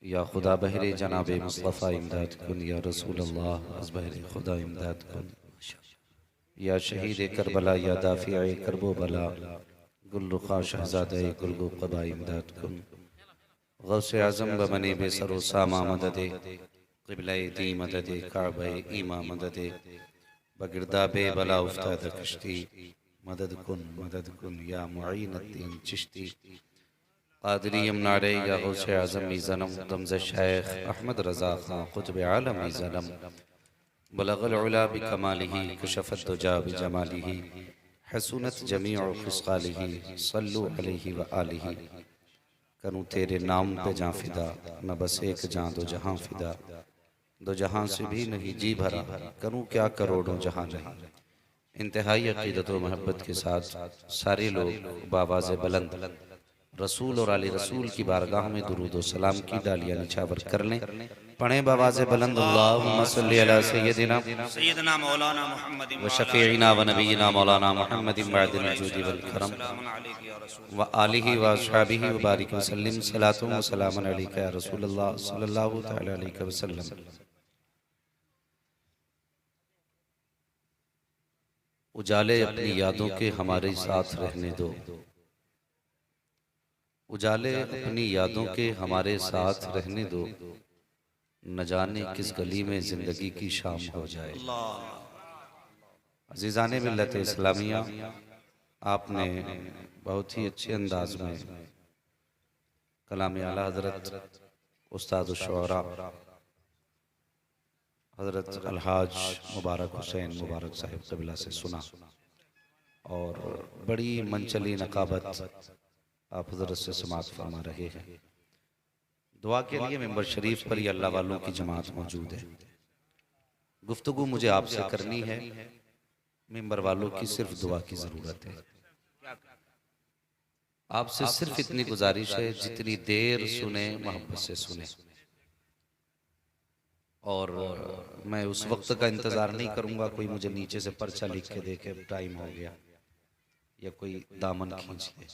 या खुदा बहरे जनाब मुस्तफ़ा इमदाद कुन, या रसूल अल्लाह अज़ बहरे खुदा इमदाद कुन, या शहीद करबला, या दाफ़िअ करबो बला, गुल रुखा शहज़ादे गुलगो क़बा इमदाद कुन। गौसे आज़म बमने बेसरो सामा मददे, क़िबले दी मददे, काबे ईमा मददे, बगिरदाबे बला उफ्ताद कश्ती, मदद कुन या मुईनुद्दीन चिश्ती। क़ादरी यमनारे या गौसे आज़म मीज़नम, दमज़ शेख अहमद रज़ा ख़ां क़ुतब आलम मीज़नम, बलग़ल उला बिकमालिही, कशफ़त दुजा बिजमालिही, हसूनत जमीअ ख़िसालिही, सल्लु अलैहि व आलिही। करूँ तेरे नाम पे जाँ फ़िदा, न बस एक जाँ दो जहाँ फ़िदा, दो जहाँ से भी नहीं जी भरा, करूँ क्या करोड़ों जहाँ नहीं। इंतहाई अक़ीदत व महब्बत के साथ सारे लोग बावाज़ बुलंद रसूल और आले रसूल की बारगाह में दुरूद व सलाम की डालियाँ निछावर कर लें। पढ़ें बावाज़ बुलंद अल्लाहुम्मा सल्लि अला सय्यदिना सैयदना मौलाना मुहम्मद व शफ़ीइना व नबीना मौलाना मुहम्मदिन बअदिल वजूदि वल करम व आलिहि व अस्हाबिहि व बारिक व सल्लिम सलातुन व सलामुन अलैका या रसूलल्लाह सल्लल्लाहु तआला अलैहि वसल्लम। उजाले अपनी यादों के हमारे साथ रहने दो, उजाले अपनी यादों के हमारे साथ रहने दो, न जाने किस गली में जिंदगी की शाम हो जाए। अजीज़ाने मिल्लत इस्लामिया, आपने बहुत ही अच्छे अंदाज में कलाम आला हज़रत उस्ताद शुअरा हज़रत अलहाज मुबारक हुसैन मुबारक साहिब क़िबला से सुना और बड़ी मनचली नकाबत आप हज़रत से समात फरमा रहे हैं। दुआ के लिए मेंबर शरीफ पर ही अल्लाह वालों की जमात मौजूद है। गुफ्तगू मुझे आपसे करनी है, मेंबर वालों की सिर्फ दुआ की ज़रूरत है। आपसे सिर्फ इतनी गुजारिश है, जितनी देर सुने मोहब्बत से सुने, और मैं उस वक्त का इंतज़ार नहीं करूँगा कोई मुझे नीचे से पर्चा लिख के दे के टाइम हो गया या कोई दामन खींच ले।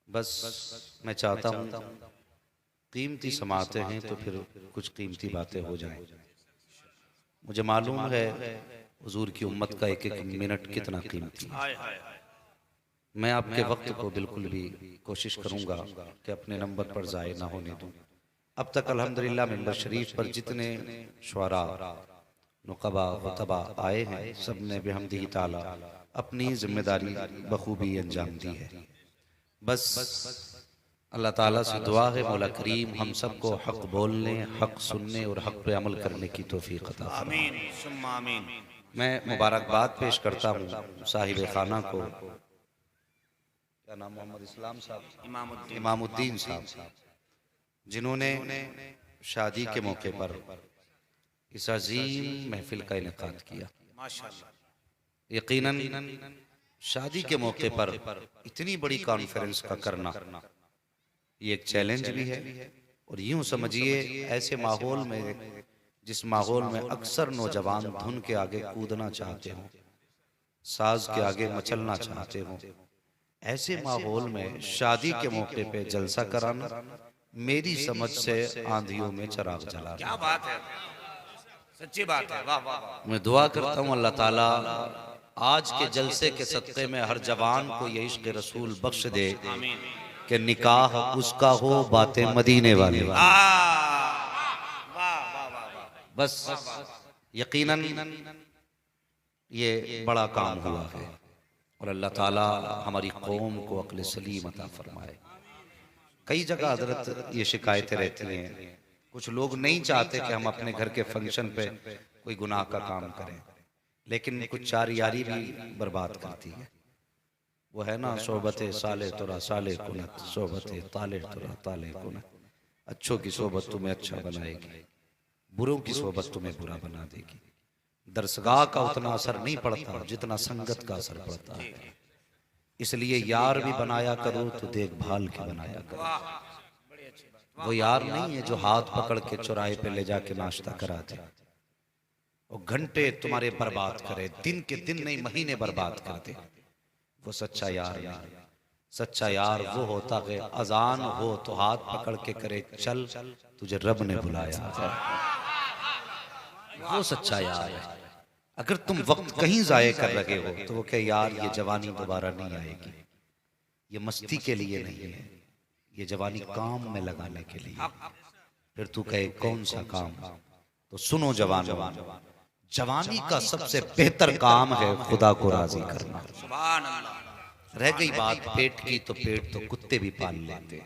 बस मैं चाहता हूँ कीमती समाते हैं तो फिर कुछ कीमती बातें हो जाएं। मुझे मालूम है हुजूर की उम्मत का एक एक मिनट कितना कीमती है। मैं आपके वक्त को बिल्कुल भी कोशिश करूँगा कि अपने नंबर पर ज़ाय ना होने दूँ। अब तक अल्हम्दुलिल्लाह मेंबर शरीफ पर जितने शुअरा नुक़बा खुतबा आए हैं, सब ने बिहम्दिही ताला अपनी जिम्मेदारी बखूबी अंजाम दी है। बस अल्लाह ताला से दुआ है मौला करीम हम सबको हक़ बोलने, हक़ सुनने और हक़ पे अमल करने की तौफीक अता फरमाए। आमीन सुम्मा आमीन। मैं मुबारकबाद पेश करता हूँ साहिब खाना को, क्या नाम मोहम्मद इस्लाम साहब, इमामुद्दीन साहब, जिन्होंने शादी के मौके पर इस अजीम महफिल का इनेकाद किया। माशाअल्लाह। यकीनन शादी के मौके पर इतनी बड़ी कॉन्फ्रेंस का करना ये एक चैलेंज भी है, और यूं समझिए ऐसे माहौल में जिस माहौल में अक्सर नौजवान धुन के आगे कूदना चाहते हों, साज के आगे मचलना चाहते हों, ऐसे माहौल में शादी के मौके पे जलसा कराना मेरी समझ से आंधियों में चिराग जलाना। क्या बात है, सच्ची बात है। वाह वाह वाह। मैं दुआ करता हूँ अल्लाह ताला आज के जलसे के सदक़े में हर जवान को ये इश्क़ रसूल बख्श दे कि निकाह उसका हो, बातें मदीने वाले वाह वाह वाह। बस यकीनन ये बड़ा काम हुआ है, और अल्लाह ताला हमारी कौम को अक्ल सलीम अता फरमाए। कई जगह हजरत ये शिकायतें रहती हैं, कुछ लोग नहीं चाहते कि हम अपने घर के फंक्शन पे कोई गुनाह का काम करें, लेकिन कुछ चार यारी भी बर्बाद करती है। वो है ना, सोबत साले तुरा साले कुनत, सोबत ताले तुरा ताले कुनत। अच्छों की सोबत तुम्हें अच्छा बनाएगी, बुरों की सोबत तुम्हें बुरा बना देगी। दरसगाह का उतना असर नहीं पड़ता जितना संगत का असर पड़ता है। इसलिए यार भी बनाया करो तो देखभाल के बनाया करो। वो यार नहीं है जो हाथ पकड़ के चौराहे पे ले जाके नाश्ता करा दे, वो घंटे तुम्हारे बर्बाद करे, दिन के दिन नहीं महीने बर्बाद कर दे। वो सच्चा यार नहीं। सच्चा यार वो होता है अजान हो तो हाथ पकड़ के करे चल, तुझे रब ने बुलाया, वो सच्चा यार है। अगर तुम वक्त कहीं जाये कर रहे हो तो वो कहे यार ये जवानी दोबारा नहीं आएगी, ये मस्ती के लिए नहीं है, ये जवानी काम में लगाने के लिए। फिर तू कहे कौन सा काम? तो सुनो जवानों, जवानी का सबसे बेहतर काम है खुदा को राजी करना। सुभान अल्लाह। रह गई बात पेट की, तो पेट तो कुत्ते भी पाल लेते।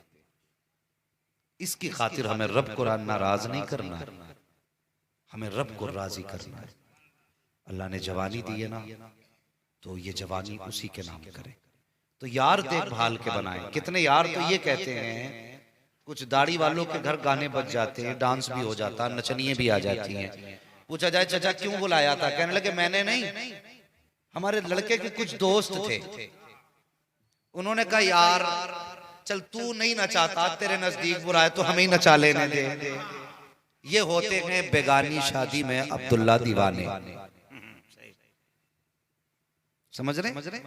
इसकी खातिर हमें रब को नाराज नहीं करना है, हमें रब को राजी करना है। अल्लाह ने जवानी दी है ना, तो ये जवानी उसी के नाम करे। तो यार देखभाल के बनाए। कितने यार तो ये कहते हैं, कुछ दाढ़ी वालों के घर गाने बज जाते हैं, डांस भी हो जाता, नचनिए भी आ जाती हैं। पूछा जाए चाचा क्यों बुलाया था? कहने लगे मैंने नहीं, हमारे लड़के के कुछ दोस्त थे, उन्होंने कहा यार चल तू नहीं नचाता, तेरे नजदीक बुलाए तो हमें ही नचा लेने दे। ये होते हैं बेगानी शादी में अब्दुल्ला दीवाने। समझ रहे?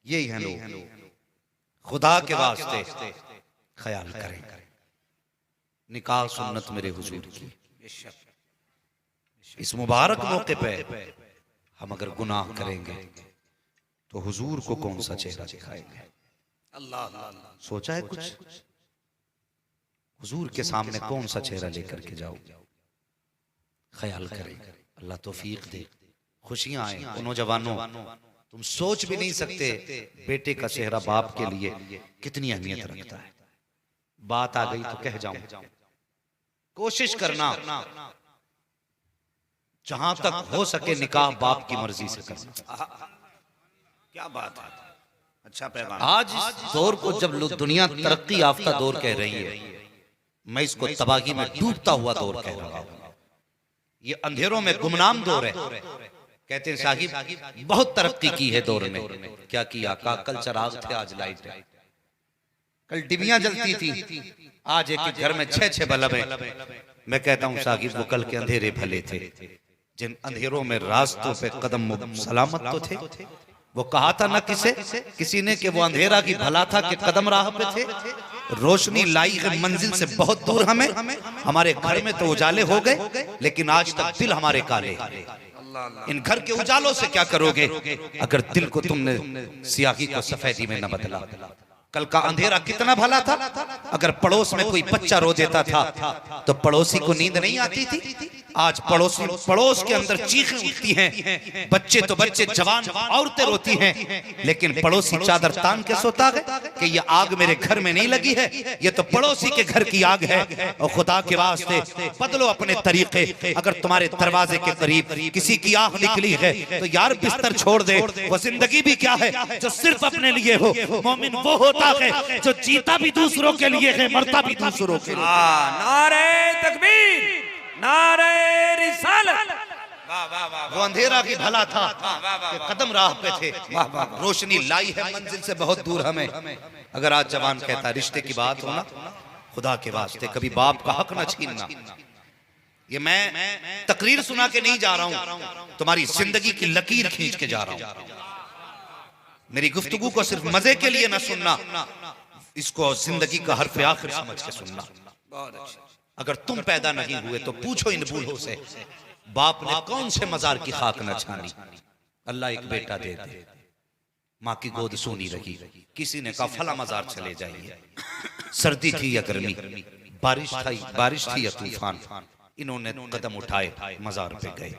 यही हैं लोग। खुदा के वास्ते ख्याल करें। निकाह सुन्नत मेरे हुजूर की, इस मुबारक मौके पे हम अगर गुनाह करेंगे तो हुजूर को कौन सा चेहरा दिखाएंगे? अल्लाह अल्लाह। सोचा है कुछ? हुजूर के सामने कौन सा चेहरा लेकर के जाओ? ख्याल करें। अल्लाह तौफीक दे, खुशियां आए। उन नौजवानों, तुम सोच भी नहीं सकते बेटे का चेहरा बाप के लिए कितनी अहमियत रखता है। बात आ गई तो कह जाऊं, कोशिश करना जहां तक हो सके निकाह बाप की मर्जी से करना। क्या बात है, अच्छा पैगाम। आज इस दौर को जब लोग दुनिया तरक्की याफ्ता दौर कह रही है, मैं इसको तबाही में डूबता हुआ दौर कह रहा हूं। ये अंधेरों में गुमनाम दौर है। कहते हैं साहिब बहुत तरक्की की है दौर में। क्या किया? कल चराग थे आज लाइट है, कल डिबियां जलती थी आज एक घर में 6-6 बल्ब है। मैं कहता हूं साहिब वो कल के अंधेरे भले थे, जिन अंधेरों में रास्तों पे कदम सलामत तो थे। वो कहा था ना किसी ने कि वो अंधेरा की भला था कि कदम राह पे थे। रोशनी लाई है मंजिल से बहुत दूर हमें, हमारे घर में तो उजाले हो गए लेकिन आज तक दिल हमारे काले। इन घर के उजालों से क्या करोगे अगर दिल को तुमने सियाही को सफेदी में न बदला? कल का अंधेरा कितना भला था। अगर पड़ोस में कोई बच्चा रो देता था तो पड़ोसी को नींद नहीं आती थी। आज पड़ोस के अंदर चीखें उठती हैं, बच्चे तो बच्चे, जवान औरतें रोती हैं, लेकिन पड़ोसी चादर तान के सोता है कि ये आग मेरे घर में नहीं लगी है, ये तो पड़ोसी के घर की आग है। और खुदा के वास्ते बदलो अपने तरीके। अगर तुम्हारे दरवाजे के करीब किसी की आह निकली है तो यार बिस्तर छोड़ दे। वो जिंदगी भी क्या है जो सिर्फ अपने लिए हो। मोमिन वो होता है जो जीता भी दूसरों के लिए है, मरता भी दूसरों के लिए। नारे तकबीर, नारे रिसालत। वो अंधेरा की भला था कि कदम राह पे थे, रोशनी लाई है मंजिल से बहुत दूर हमें। अगर आज जवान कहता रिश्ते की बात हो ना, खुदा के वास्ते कभी बाप का हक न छीनना। ये मैं तकरीर सुना के नहीं जा रहा हूं, तुम्हारी जिंदगी की लकीर खींच के जा रहा हूं। मेरी गुफ्तगू को सिर्फ मजे के लिए ना सुनना, इसको जिंदगी का हर्फ आखिर समझ के सुनना। बहुत अच्छा। अगर तुम पैदा नहीं हुए तो पूछो इन बूढ़ों से बाप ने कौन से मजार की खाक न छानी। अल्लाह एक बेटा दे दे, माँ की गोद सोनी रही, किसी ने कहा फला मजार चले जाइए। सर्दी थी या गर्मी, बारिश थी या तूफान, इन्होंने कदम उठाए मजार पे गए।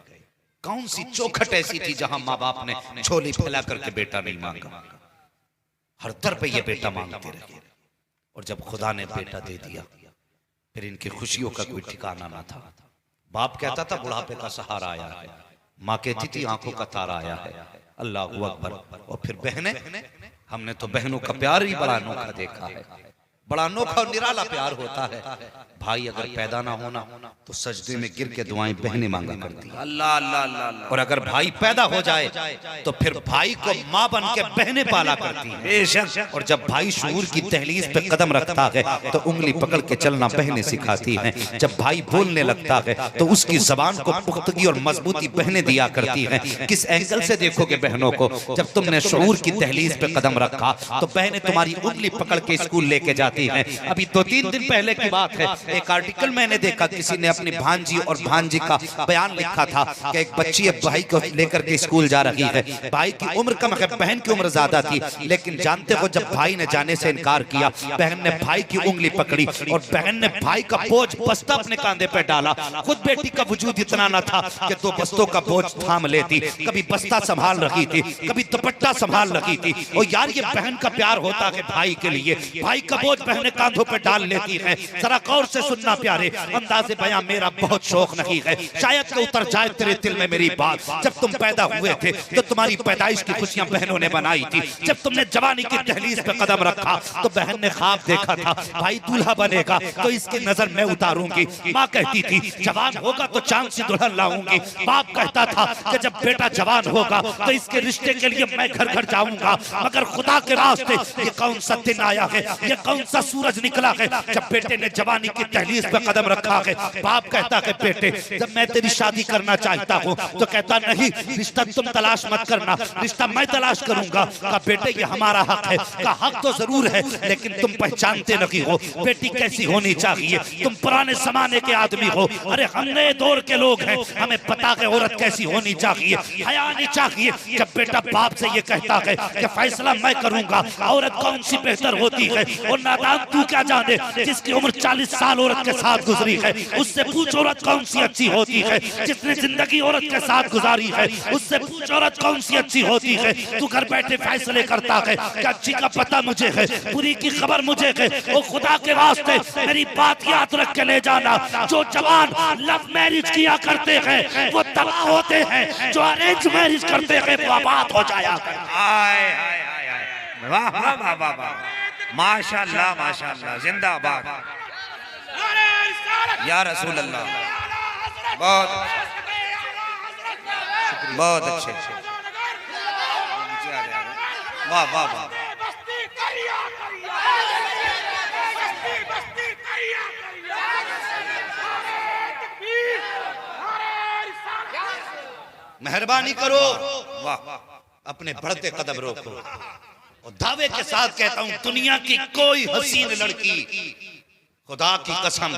कौन सी चौखट ऐसी थी जहां माँ बाप ने झोली फैला करके बेटा नहीं मांगा? हर दर पे ये बेटा मांगते रहे। और जब खुदा ने बेटा दे दिया फिर इनकी खुशियों का कोई ठिकाना ना था। बाप कहता था बुढ़ापे का सहारा आया है, माँ कहती थी आंखों का तारा आया है। अल्लाह अकबर। और फिर बहनें, हमने तो बहनों का प्यार ही बड़ा अनोखा देखा है। बड़ा अनोखा और निराला प्यार होता है। भाई अगर पैदा ना होना तो सजदे में गिर के दुआएं बहनें मांगा करती हैं। अल्लाह अल्लाह अल्लाह अल्लाह। और अगर भाई पैदा हो जाए तो फिर भाई को माँ बन के बहनें पाला करती हैं। बेशक। और जब भाई शूर की दहलीज पे कदम रखता है तो उंगली पकड़ के चलना बहनें सिखाती हैं। जब भाई बोलने लगता है तो उसकी जबान को पुख्तगी और मजबूती बहनें दिया करती हैं। किस एंगल से देखोगे बहनों को, जब तुमने शूर की दहलीज पे कदम रखा तो बहनें तुम्हारी उंगली पकड़ के स्कूल लेके जाती हैं। अभी 2-3 दिन पहले की बात है, एक आर्टिकल मैंने देखा, किसी ने अपनी भांजी और भांजी का बयान लिखा था कि एक बच्ची अब भाई को लेकर के स्कूल जा रही है। भाई की उम्र कम है, बहन की उम्र ज्यादा थी, लेकिन जानते हो जब भाई ने जाने से इनकार किया, बहन ने भाई की उंगली पकड़ी और बहन ने भाई का बोझ बस्ता अपने कांधे पे डाला। खुद बेटी का वजूद इतना न था कि 2 बस्तों का बोझ थाम लेती, कभी बस्ता संभाल रही थी, कभी दुपट्टा संभाल रही थी। और यार ये बहन का प्यार होता है भाई के लिए, भाई का बोझ बहनें कांधों पे डाल लेती है। जरा गौर से सुनना प्यारे, अंदाज़े बयां मेरा बहुत शौक नहीं है, शायद कि उतर जाए तेरे दिल में मेरी बात। जब तुम पैदा हुए थे तो तुम्हारी पैदाइश की खुशियां बहनों ने बनाई थी। जब तुमने जवानी की दहलीज पे कदम रखा तो बहन ने ख्वाब देखा था भाई दूल्हा बनेगा तो इसकी नजर मैं उतारूंगी। माँ कहती थी जवान होगा तो चांद सी दुल्हन लाऊंगी। बाप कहता था कि जब बेटा जवान होगा तो इसके रिश्ते के लिए मैं घर घर जाऊंगा। मगर खुदा के रास्ते ये कौन सा दिन आया है, ये कौन सा सूरज निकला है जब बेटे ने जवानी की दहलीज पे कदम रखा है। बाप कहता है बेटे जब मैं तेरी शादी करना चाहता हूँ तो कहता नहीं, रिश्ता तुम तलाश मत करना, रिश्ता मैं तलाश करूंगा। कहा बेटे ये हमारा हक है। कहा हक तो जरूर है लेकिन तुम पहचानते नहीं हो बेटी कैसी होनी चाहिए। तुम पुराने जमाने के आदमी हो, अरे हम नए दौर के लोग हैं, हमें पता है औरत कैसी होनी चाहिए, हया नहीं चाहिए। जब बेटा बाप से ये कहता है कि फैसला मैं करूंगा, औरत कौन सी बेहतर होती है, और नादान तू क्या जाने जिसकी उम्र 40 साल औरत के साथ गुजरी है, उससे पूछ औरत कौन सी अच्छी होती है। जिसने जिंदगी औरत के साथ गुजारी है उससे पूछ औरत कौन सी अच्छी होती है। तू घर बैठे फैसले करता है कि अच्छी का पता मुझे है, बुरी की खबर मुझे है। ओ खुदा के वास्ते मेरी बात याद रख के ले जाना, जो जवान लव मैरिज किया करते हैं वो तबाह होते हैं, जो अरेंज मैरिज करते हैं वो आबाद हो जाया। आए आए आए आए, वाह वाह वाह वाह वाह, माशाल्लाह माशाल्लाह, जिंदाबाद या रसूल अल्लाह। बहुत बहुत अच्छे, वाह वाह वाह। मेहरबानी करो, वाह, अपने बढ़ते कदम रोको। और दावे के साथ कहता हूं दुनिया की कोई हसीन लड़की खुदा की कसम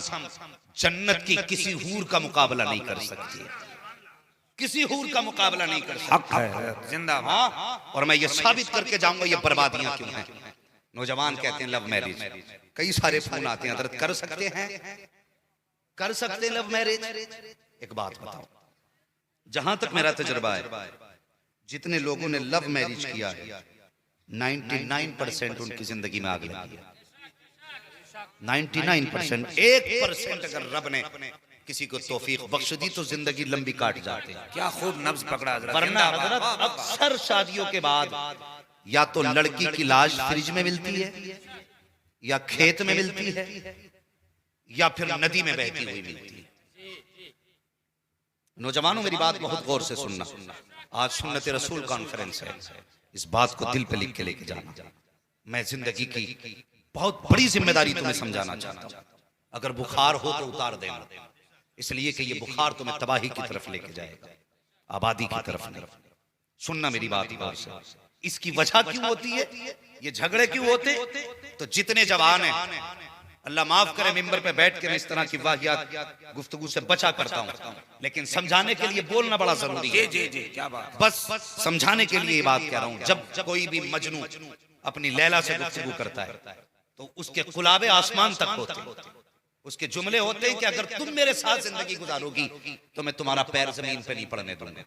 जन्नत की किसी हूर का मुकाबला नहीं कर सकती, किसी हूर का मुकाबला नहीं कर सकती। जिंदाबाद। हाँ, और मैं ये साबित करके जाऊंगा ये बर्बादियां क्यों हैं। नौजवान कहते हैं लव मैरिज, कई सारे फोन आते हैं, हजरत कर सकते हैं, कर सकते हैं लव मैरिज। एक बात बताओ, जहां तक मेरा तजुर्बा है, जितने लोगों ने लव मैरिज किया है 99% उनकी जिंदगी में आग लगी है। 99%, 1% अगर रब ने किसी को तौफीक बख्श दी तो जिंदगी लंबी काट जाते हैं। क्या खूब नब्ज पकड़ा। वरना हजरत अक्सर शादियों के बाद या तो लड़की की लाश फ्रिज में मिलती है, या खेत में मिलती है, या फिर नदी में बहती हुई मिलती है। नौजवानों मेरी बात बहुत गौर से सुनना, आज सुन्नत रसूल कॉन्फ्रेंस है, इस बात को दिल पे लिख के लेके जाना। मैं जिंदगी की बहुत बड़ी जिम्मेदारी तुम्हें समझाना चाहता हूं। अगर बुखार हो तो उतार देना, इसलिए कि ये बुखार तुम्हें तबाही की तरफ लेके जाएगा, आबादी की तरफ नहीं। सुनना मेरी बात गौर से, इसकी वजह क्यों होती है, ये झगड़े क्यों होते। तो जितने जवान हैं, अल्लाह माफ करे मिंबर पे बैठ के मैं इस तरह की वाहियात गुफ्तगू से बचा करता हूं, लेकिन समझाने के लिए बोलना बड़ा जरूरी है। जी जी, क्या बात। बस समझाने के लिए ये बात कह रहा हूं। जब कोई भी मजनू अपनी लैला से गुफ्तगू करता है तो उसके कुलाबे आसमान तक होते हैं, उसके जुमले होते हैं कि अगर तुम मेरे साथ जिंदगी गुजारोगी तो मैं तुम्हारा पैर जमीन पे नहीं पड़ने दूंगा,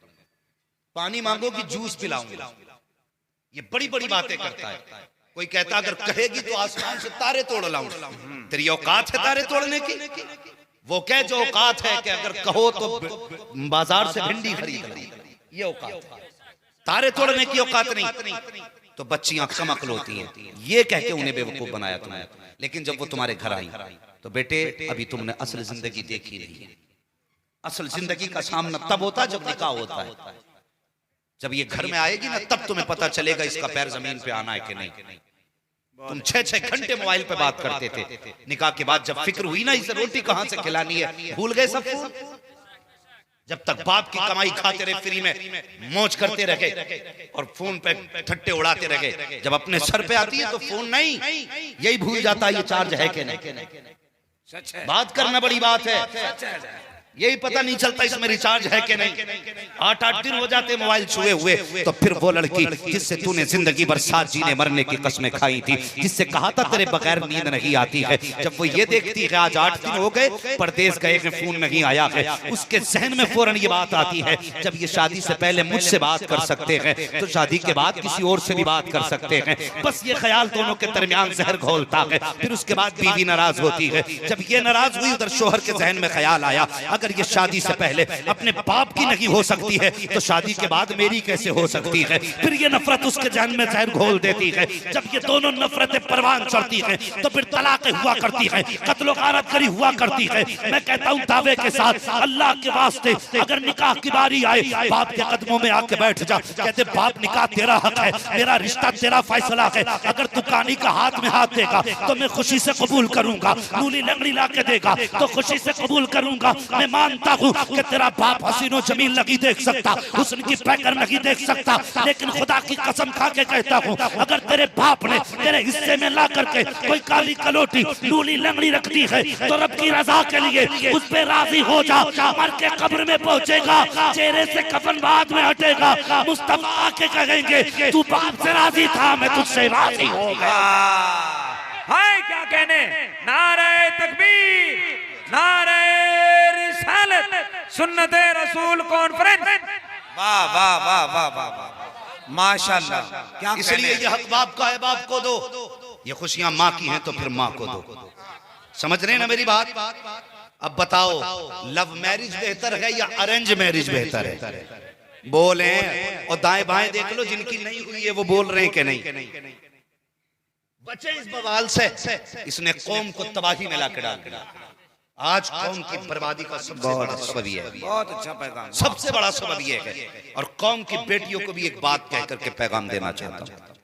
पानी मांगोगी जूस पिलाऊंगा। ये बड़ी बड़ी बातें करता है। कोई कहता अगर कहेगी तो आसमान से तारे तोड़ लाऊंगा। तेरी औकात है तारे तोड़ने की? वो कह जो औकात है कि अगर कहो तो बाजार से भिंडी खरीद ली, ये औकात। तारे तोड़ने की औकात नहीं। तो बच्चियां कम अक्ल होती हैं, ये कह के उन्हें बेवकूफ बनाया तुमने। लेकिन जब वो तुम्हारे घर आई तो बेटे अभी तुमने असल जिंदगी देखी नहीं। असल जिंदगी का सामना तब होता है जब निकाह होता है। जब ये घर में आएगी ना तब तुम्हें पता चलेगा इसका पैर जमीन पे आना है कि नहीं। तुम 6-6 घंटे मोबाइल पे बात करते थे, निकाह के बाद जब फिक्र हुई ना इसे रोटी कहां से खिलानी है, भूल गए सब। जब तक बाप की कमाई खाते रहे, फ्री में मौज करते रहे और फोन पे ठट्टे उड़ाते रहे, जब अपने सर पे आती है तो फोन नहीं, यही भूल जाता है ये चार्ज है कि नहीं। बात करना बड़ी बात है, यही पता नहीं चलता इसमें रिचार्ज है कि नहीं। 8-8 दिन हो जाते मोबाइल छुए हुए। तो फिर वो लड़की जिससे तूने जिंदगी भर साथ जीने मरने की कस्में खाई थी, जिससे कहा था तेरे बगैर नींद नहीं आती है, जब वो ये देखती है आज 8 दिन हो गए परदेश गए कि फोन नहीं आया है, उसके जहन में फौरन ये बात आती है जब ये शादी से पहले मुझसे बात कर सकते हैं तो शादी के बाद किसी और से भी बात कर सकते हैं। बस ये ख्याल दोनों के दरमियान जहर घोलता है। फिर उसके बाद बीवी नाराज होती है। जब ये नाराज हुई उधर शोहर के जहन में ख्याल आया अगर ये शादी से पहले अपने बाप की नहीं हो सकती है तो शादी के बाद मेरी कैसे हो सकती है। फिर ये नफरत उसके जहन में जहर घोल देती है। जब ये दोनों नफरतें परवान चढ़ती हैं तो फिर तलाक़ें हुआ करती हैं, कत्लो गारत करी हुआ करती है। मैं कहता हूं दावे के साथ अल्लाह के वास्ते अगर निकाह की बारी आए बाप के कदमों में आके बैठ जा, कहते बाप निकाह तेरा हक है, मेरा रिश्ता तेरा फैसला है, अगर तू कानी का हाथ में हाथ देगा तो मैं खुशी से कबूल करूंगा, नूली लंगड़ी ला के देगा तो खुशी से कबूल करूंगा। मैं मानता हूं कि तेरा बाप हसीनो जमील नहीं देख सकता, हुस्न की पैकर नहीं देख सकता, लेकिन खुदा की कसम खा के कहता हूं अगर तेरे बाप ने तेरे हिस्से में ला करके कोई काली कलोटी नूली लंगड़ी रख दी है तो रब की रजा के लिए उस पे राजी हो जा। मर के कब्र में पहुंचेगा, चेहरे से कफन बाद में हटेगा, मुस्तफा आके कहेंगे तू बाप से राजी था, मैं तुझसे राजी हो गया। हाय क्या कहने, नारे तकबीर, नारे रिसालत, सुन्नते रसूल कॉन्फ्रेंस। वाह वाह वाह वाह वाह माशाल्लाह। क्या इसलिए ये हक बाप का है, बाप को दो। ये खुशियां माँ की हैं तो फिर माँ को दो। समझ रहे हैं ना मेरी बात। अब बताओ लव मैरिज बेहतर है या अरेंज मैरिज बेहतर है? बोले और दाएं बाएं देख लो, जिनकी नहीं हुई है वो बोल रहे हैं कि नहीं। बचे इस बवाल से, इसने कौम को तबाही में ला के डाल दिया। आज कौम की बर्बादी का सबसे बड़ा सबब ये है। बहुत अच्छा पैगाम, सबसे बड़ा सबब ये है। और कौम की बेटियों को भी एक बात कह करके पैगाम देना चाहता हूं।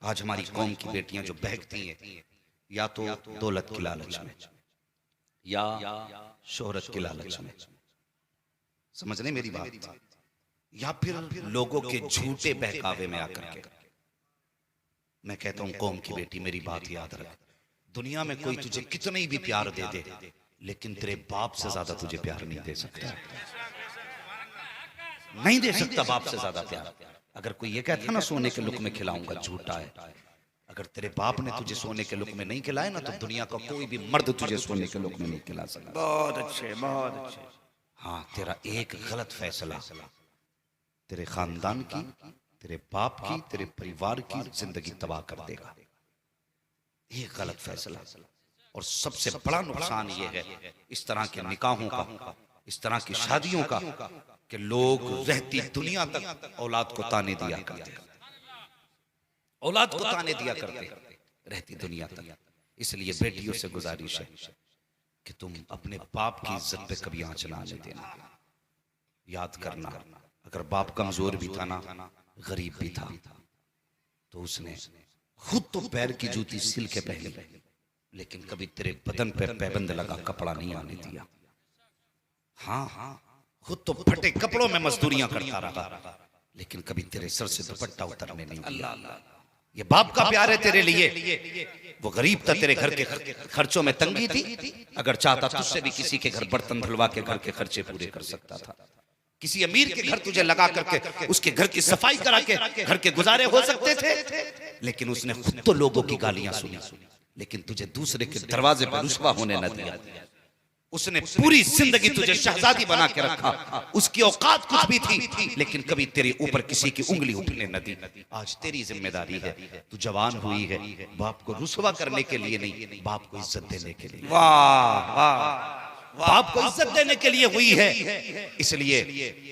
आज हमारी कौम की बेटियां जो बहकती हैं या तो दौलत की लालच में या शोहरत की लालच में, समझ रहे मेरी बात, या फिर लोगों के झूठे बहकावे में आकर के। मैं कहता हूं कौम की बेटी मेरी बात याद रख, दुनिया में कोई तुझे कितने भी प्यार दे दे लेकिन तेरे बाप से ज्यादा तुझे प्यार नहीं दे सकता, नहीं दे सकता बाप से ज्यादा प्यार। अगर कोई ये कहता ना सोने के लुक में खिलाऊंगा, झूठा है। अगर तेरे बाप ने तुझे सोने के लुक में नहीं खिलाए ना तो दुनिया का कोई भी मर्द तुझे सोने के लुक में नहीं खिला सकता। बहुत अच्छे, बहुत अच्छे। हाँ, तेरा एक गलत फैसला तेरे खानदान की, तेरे बाप की, तेरे परिवार की जिंदगी तबाह कर देगा। एक गलत फैसला। और सबसे बड़ा नुकसान ये है इस तरह के निकाहों का, इस तरह की शादियों का, कि लोग रहती दुनिया तक औलाद को ताने दिया करते, औलाद को ताने दिया करते रहती दुनिया तक। इसलिए बेटियों से गुजारिश है कि तुम अपने बाप की इज्जत पे कभी आंच ना आने देना। याद करना, अगर बाप कमजोर भी था ना, गरीब भी था, तो उसने खुद तो पैर की जूती सिल के पहनी, लेकिन कभी तेरे बदन पे पैबंद लगा कपड़ा नहीं आने दिया। हाँ हाँ, खुद तो फटे कपड़ों में मजदूरियां करता रहा, लेकिन कभी तेरे सर से दुपट्टा उतरने नहीं दिया। ये बाप का प्यार है तेरे लिए। वो गरीब था, तेरे घर के खर्चों में तंगी थी, अगर चाहता तुझसे भी किसी के घर बर्तन धुलवा के घर के खर्चे पूरे कर सकता था। किसी अमीर के घर तुझे लगा करके उसके घर की सफाई करा के घर के गुजारे हो सकते थे, लेकिन उसने खुद तो लोगों की गालियां सुनी, लेकिन तुझे दूसरे के दरवाजे पर रुस्वा होने न दिया। उसने पूरी जिंदगी तुझे शहजादी बना के रखा, उसकी औकात कुछ भी थी, लेकिन कभी तेरे ऊपर किसी की उंगली उठने न दी। आज तेरी जिम्मेदारी है, तू जवान हुई है, बाप को रुस्वा करने के लिए नहीं, बाप को इज्जत देने के लिए। वाह वाह, बाप को इज्जत देने के लिए हुई है। इसलिए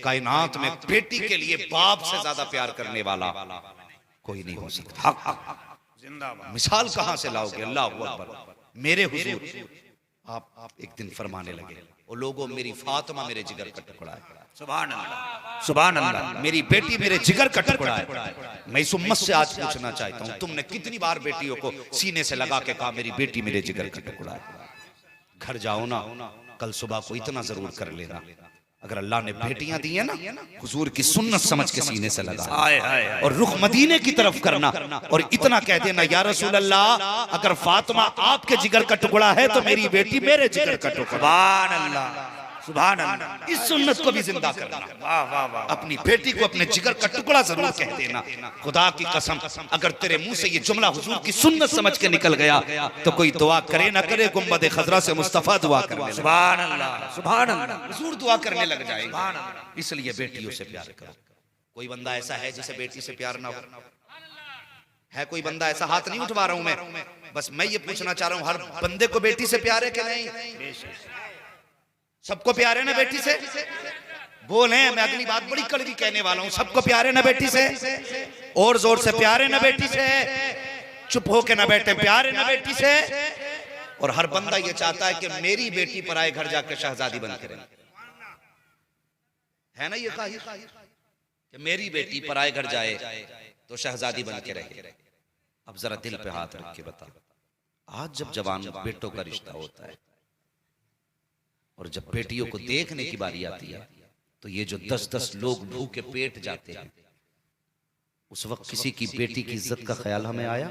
कायनात में बेटी के लिए बाप से ज्यादा प्यार करने वाला कोई नहीं हो सकता। हक हक जिंदाबाद। मिसाल कहां से लाओगे? अल्लाह अकबर। मेरे हुजूर आप एक दिन फरमाने लगे, ओ लोगों मेरी फातिमा मेरे जिगर का टुकड़ा है। सुभान अल्लाह, सुभान अल्लाह। मेरी बेटी मेरे जिगर का टुकड़ा है। मैं इस उम्मत से आज पूछना चाहता हूं, तुमने कितनी बार बेटियों को सीने से लगा के कहा मेरी बेटी मेरे जिगर का टुकड़ा है? घर जाओ ना, कल सुबह को इतना जरूर कर लेना, अगर अल्लाह ने बेटियां दी है ना, हुजूर की सुन्नत समझ के सीने से लगा और रुख मदीने की तरफ करना और इतना कह देना, या रसूल अल्लाह अगर फातिमा आपके जिगर का टुकड़ा है तो मेरी बेटी मेरे जिगर का टुकड़ा। सुभान अल्लाह, सुभान अल्लाह। इस सुन्नत को भी जिंदा करना। वाह वाह वाह। अपनी बेटी को अपने जिगर का टुकड़ा जरूर कह देना। खुदा की कसम अगर तेरे मुंह से ये जुमला हुजूर की सुन्नत समझ के निकल गया तो कोई दुआ करे ना करे, गुंबद खजरा से मुस्तफा दुआ करने लगे। सुभान अल्लाह, सुभान अल्लाह। हुजूर दुआ करने लग जाएंगे। इसलिए बेटियों से प्यार करो। कोई बंदा ऐसा है जिसे बेटी से प्यार ना हो? है कोई बंदा ऐसा? हाथ नहीं उठवा रहा हूं मैं, बस मैं ये पूछना चाह रहा हूं, हर बंदे को बेटी से प्यार है कि नहीं? सबको प्यार है ना बेटी से? बोले, मैं अगली बात बड़ी कड़वी कहने वाला हूं, सबको प्यार है ना बेटी से? और जोर से प्यार है ना बेटी से? चुप होके ना बैठे, प्यार है ना बेटी से? और हर बंदा ये चाहता है कि मेरी बेटी पराए घर जाकर शहजादी बन के रहे, है ना ये ख्वाहिश कि मेरी बेटी पराए घर जाए तो शहजादी बन के रहे। अब जरा दिल पे हाथ रख के बता, आज जब जवान बेटों का रिश्ता होता है और जब बेटियों को देखने की बारी आती है तो ये जो 10-10 लोग भूखे पेट जाते हैं, उस वक्त किसी की बेटी की इज्जत का ख्याल हमें आया?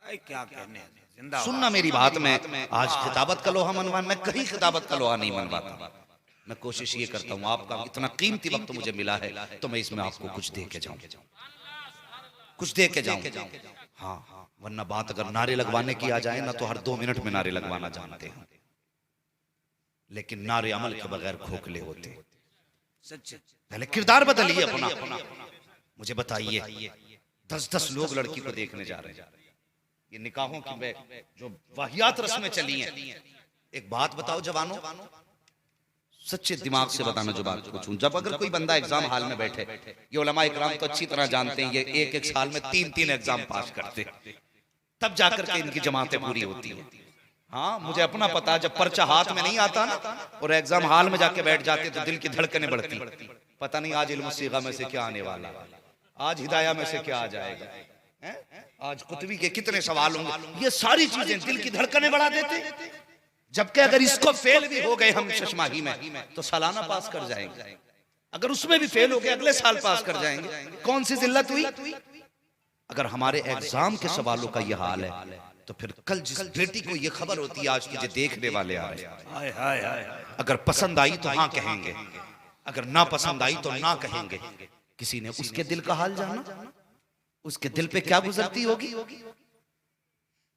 क्या कहने, जिंदा सुनना मेरी बात में, आज खिताबत का लोहा मनवा, मैं कहीं खिताबत का लोहा नहीं मनवाता। मैं कोशिश ये करता हूँ, आपका इतना कीमती वक्त मुझे मिला है तो मैं इसमें आपको कुछ दे के जाऊं, कुछ दे के जाऊं। हाँ, वरना बात अगर नारे लगवाने की आ जाए ना तो हर 2 मिनट में नारे लगवाना जानते हैं, लेकिन नारे अमल के बगैर खोखले होते। पहले किरदार बदलिए अपना। मुझे बताइए, 10-10 लोग लड़की को देखने जा रहे हैं, ये निकाहों की जो वाहियात रस्में चली हैं। एक बात बताओ जवानों, सच्चे दिमाग से बताना जो बात पूछूं, जब अगर कोई बंदा एग्जाम हाल में बैठे, ये उलमा इकराम तो अच्छी तरह जानते हैं, ये एक साल में 3-3 एग्जाम पास करते, तब जाकर के इनकी जमातें पूरी होती हैं। हाँ, मुझे अपना पता, जब पर्चा हाथ में नहीं आता ना और एग्जाम हाल में जाके बैठ जाते तो दिल की धड़कनें बढ़ती, पता नहीं आज इल्म सीगा में से क्या आने वाला, आज हिदाया में से क्या आ जाएगा, आज कुतुबी के कितने सवाल होंगे। ये सारी चीजें दिल की धड़कनें बढ़ा देते, जबकि अगर इसको फेल भी हो गए हम शशमाही में तो सालाना पास कर जाएंगे, अगर उसमें भी फेल हो गए अगले साल पास कर जाएंगे। कौन सी जिल्लत हुई? अगर हमारे एग्जाम के सवालों का यह हाल है तो फिर कल जिस बेटी को ये खबर होती है आज तुझे देखने वाले आ रहे, अगर पसंद आई तो हाँ कहेंगे, अगर ना पसंद आई तो ना कहेंगे। किसी ने उसके दिल का हाल जाना, उसके दिल पे क्या गुजरती होगी।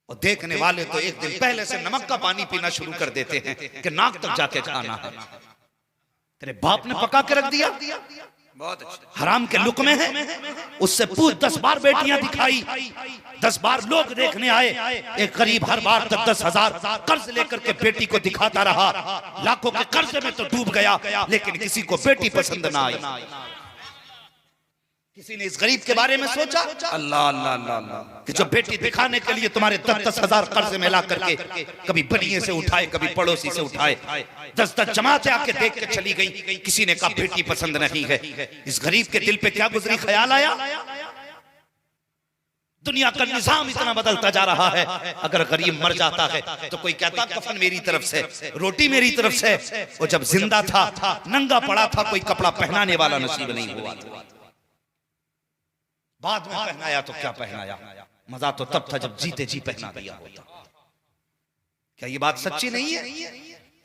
और देखने वाले तो एक दिन पहले से नमक का पानी पीना शुरू कर देते हैं कि नाक तक जाके खाना है। तेरे बाप ने पका के रख दिया, बहुत अच्छा, हराम के लुक में है, उससे पूछ 10 बार बेटियां दिखाई, 10 बार लोग देखने आए, एक गरीब हर बार 10,000 कर्ज लेकर के बेटी को दिखाता रहा, लाखों के कर्ज में तो डूब गया, लेकिन किसी को बेटी पसंद ना आई। किसी ने इस गरीब के बारे में सोचा? अल्लाह अल्लाह अल्लाह, कि जो बेटी दिखाने के लिए तुम्हारे 10,000 कर्ज में ला करके कभी बनिए से उठाए, कभी पड़ोसी से उठाए, 10 जमातें आके देख के चली गई, किसी ने कहा बेटी पसंद नहीं है। इस गरीब के दिल पे क्या गुजरी ख्याल आया? दुनिया का निजाम इतना बदलता जा रहा है, अगर गरीब मर जाता है तो कोई कहता कफन मेरी तरफ से, रोटी मेरी तरफ से। वो जब जिंदा था नंगा पड़ा था, कोई कपड़ा पहनाने वाला नसीब नहीं हुआ, बाद में पहनाया तो क्या पहनाया। मजा तो तब था जब जीते जी पहना दिया होता। क्या ये बात सच्ची नहीं है?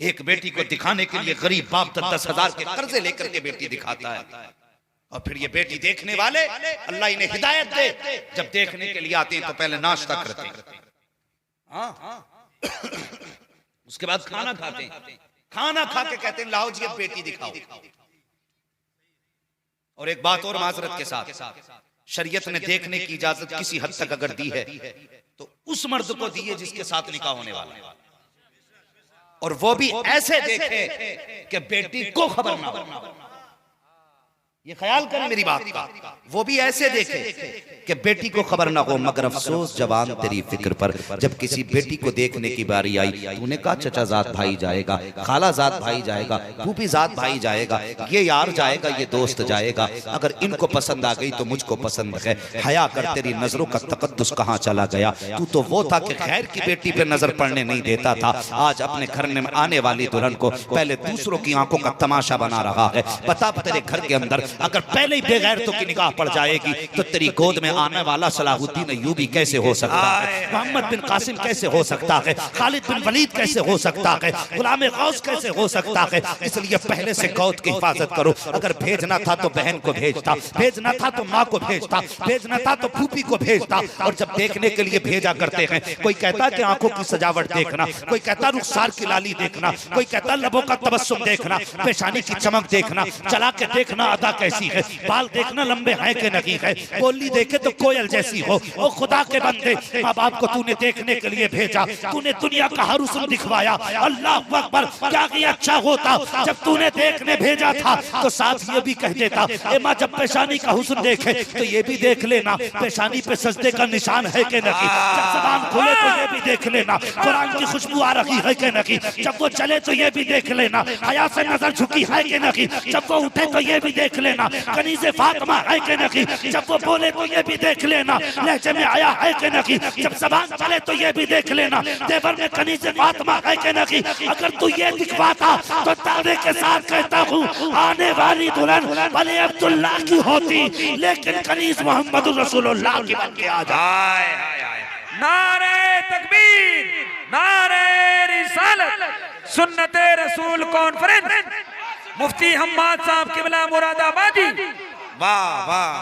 एक बेटी को दिखाने के लिए गरीब बाप 10,000 के कर्जे लेकर के बेटी दिखाता है, और फिर ये बेटी देखने वाले, अल्लाह इन्हें हिदायत दे, जब देखने के लिए आते हैं तो पहले नाश्ता करते हैं, उसके बाद खाना खाते हैं, खाना खा के कहते हैं लाओ जी अब बेटी दिखाओ। और एक बात और माजरत के साथ, शरीयत ने देखने की इजाजत किसी हद तक अगर दी है तो उस मर्द को दी है जिसके साथ निकाह होने वाला है, और वो भी ऐसे देखे कि बेटी को खबर ना हो। ये ख्याल करें मेरी बात का। वो भी ऐसे देखे कि बेटी को खबर ना हो, मगर अफसोस जवान तेरी फिक्र पर। जब किसी बेटी को देखने की बारी आई, तूने कहा चचा जात भाई जाएगा, खाला जात भाई जाएगा, फूफी जात भाई जाएगा, ये यार जाएगा, ये दोस्त जाएगा, अगर इनको पसंद आ गई तो मुझको पसंद है। हया कर, तेरी नजरों का तकद्दुस कहाँ चला गया? तू तो वो था कि खैर की बेटी पे नजर पड़ने नहीं देता था, आज अपने घर में आने वाली दुल्हन को पहले दूसरों की आंखों का तमाशा बना रहा है। बता, तेरे घर के अंदर अगर पहले ही बेगैरतों की निगाह पड़ जाएगी तो तेरी गोद में आने वाला सलाहुद्दीन अय्यूबी कैसे हो सकता है? मोहम्मद बिन कासिम कैसे हो सकता है? खालिद बिन वलीद कैसे हो सकता है? गुलाम गौस कैसे हो सकता है? इसलिए पहले से गोद की हिफाजत करो। अगर भेजना था तो बहन को भेजता, भेजना था तो माँ को भेजता, भेजना था तो फूफी को भेजता। और जब देखने के लिए भेजा करते हैं, कोई कहता कि आंखों की सजावट देखना, कोई कहता रुखसार की लाली देखना, कोई कहता लबों का तबस्सुम देखना, पेशानी की चमक देखना, चला के देखना अदा कैसी है, बाल देखना लंबे हैं कि नहीं है, बोली देखे तो कोयल जैसी हो। ओ खुदा के बंदे, माँ बाप को तूने देखने के लिए भेजा, तूने दुनिया का हर हुस्न दिखवाया। अल्लाह अकबर, क्या कि अच्छा होता जब तूने देखने भेजा था तो साथ ये भी कह देता, ए माँ जब पेशानी का हुस्न देखे तो ये भी देख लेना पेशानी पे सजदे का निशान है कि नहीं, जब ज़बान खोले तो ये भी देख लेना कुरान की खुशबू आ रही है कि नहीं, जब वो चले तो ये भी देख लेना हया से नजर झुकी है कि नहीं, जब वो उठे तो ये भी देख लेना कनीज़े फातिमा है कि नहीं, जब वो बोले तो ये भी देख लेना लहजे में आया है कि नहीं, जब ज़बान चले तो ये भी देख लेना तेवर में कनीज़े फातिमा है कि नहीं। अगर तू ये दिखवाता तो दावे के साथ कहता हूँ आने वाली दुल्हन भले अब्दुल्ला की होती लेकिन कनीज़ मोहम्मद रसूलुल्लाह की बन के आ जाए। नारे तकबीर, नारे रिसालत, सुन्नते रसूल कॉन्फ्रेंस, मुफ्ती हम्माद साहब किबला मुरादाबादी। वाह वाह,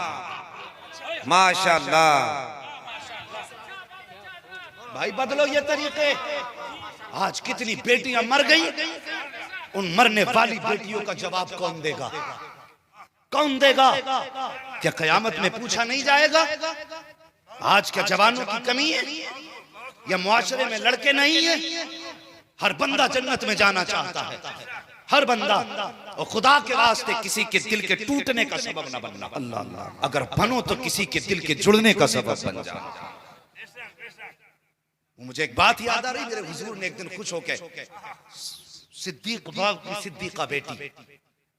माशाअल्लाह। भाई बदलो ये तरीके। आज कितनी बेटियां मर गई, उन मरने वाली बेटियों का जवाब कौन देगा? कौन देगा? क्या कयामत में पूछा नहीं जाएगा? आज क्या जवानों की कमी है या मुआशरे में लड़के नहीं है? हर बंदा जन्नत में जाना चाहता है, हर बंदा। और खुदा के वास्ते किसी के दिल के टूटने का सबब न बनना। अल्लाह, अगर बनो तो किसी के दिल के जुड़ने का सबब बन जाए। मुझे एक बात याद आ रही, मेरे हुजूर ने एक दिन खुश होकर सिद्दीक बाग की सिद्दीका बेटी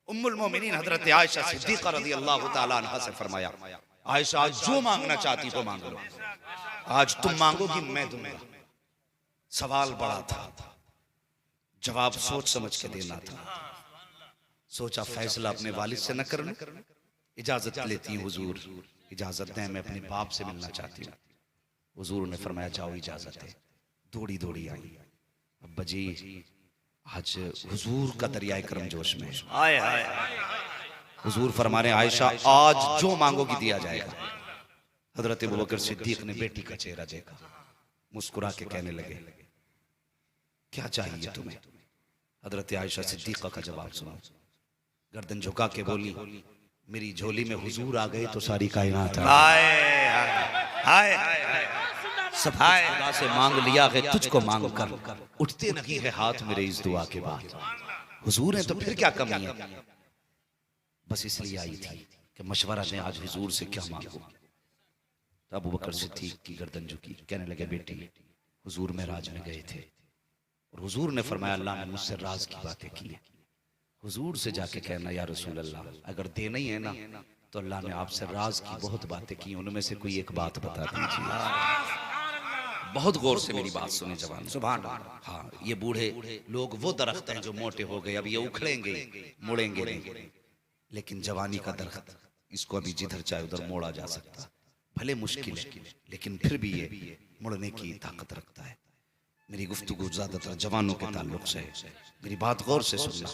उम्मुल मोमिनीन हजरत आयशा सिद्दीका रज़ी अल्लाह तआला अन्हा से फरमाया, आयशा आज जो मांगना चाहती हो मांग लो, आज तुम मांगोगी मैं दूंगा। सवाल बड़ा था, जवाब सोच समझ के देना था। सोचा फैसला अपने वालिद से न कर लूं, इजाजत लेती हूँ हुजूर, इजाजत दें, मैं अपने बाप से मिलना चाहती हूँ। हुजूर ने फरमाया जाओ इजाजत है। दौड़ी दौड़ी आई। अब्बा जी आज हुजूर का दरियाए करम जोश में। आए आए हुजूर फरमा रहे आयशा आज जो मांगोगी दिया जाएगा। हजरत अबू बकर सिद्दीक ने बेटी का चेहरा देखा, मुस्कुरा के कहने लगे क्या चाहिए तुम्हें? हजरत आयशा सिद्दीका का जवाब सुनो। गर्दन झुका के बोली मेरी झोली में हुजूर आ गए तो सारी कायनात सब खुदा से मांग लिया है, तुझको मांग कर उठते नहीं है हाथ मेरे इस दुआ के बाद। हुजूर है तो फिर क्या कमी है? बस इसलिए आई थी कि मशवरा ने आज हुजूर से क्या मांगू। तो अबू बकर सिद्दीक की गर्दन झुकी, कहने लगे बेटी हुजूर में राज में गए थे और हुजूर ने फरमाया अल्लाह ने मुझसे राज की बातें की है। हुजूर से जाके कहना या रसूल अल्लाह अगर देना ही है ना तो अल्लाह ने आपसे राज की बहुत बातें की, उनमें से कोई एक बात बता दीजिए। बहुत गौर से मेरी बात सुने जवान, सुभान अल्लाह। हाँ, ये बूढ़े लोग वो दरख्त हैं जो मोटे हो गए, अब ये उखड़ेंगे मुड़ेंगे नहीं, लेकिन जवानी का दरख्त इसको अभी जिधर चाहे उधर मोड़ा जा सकता। भले मुश्किल है लेकिन फिर भी ये मुड़ने की ताकत रखता है। मेरी गुफ्तगू ज्यादातर जवानों के ताल्लुक से है, मेरी बात गौर से सुनना।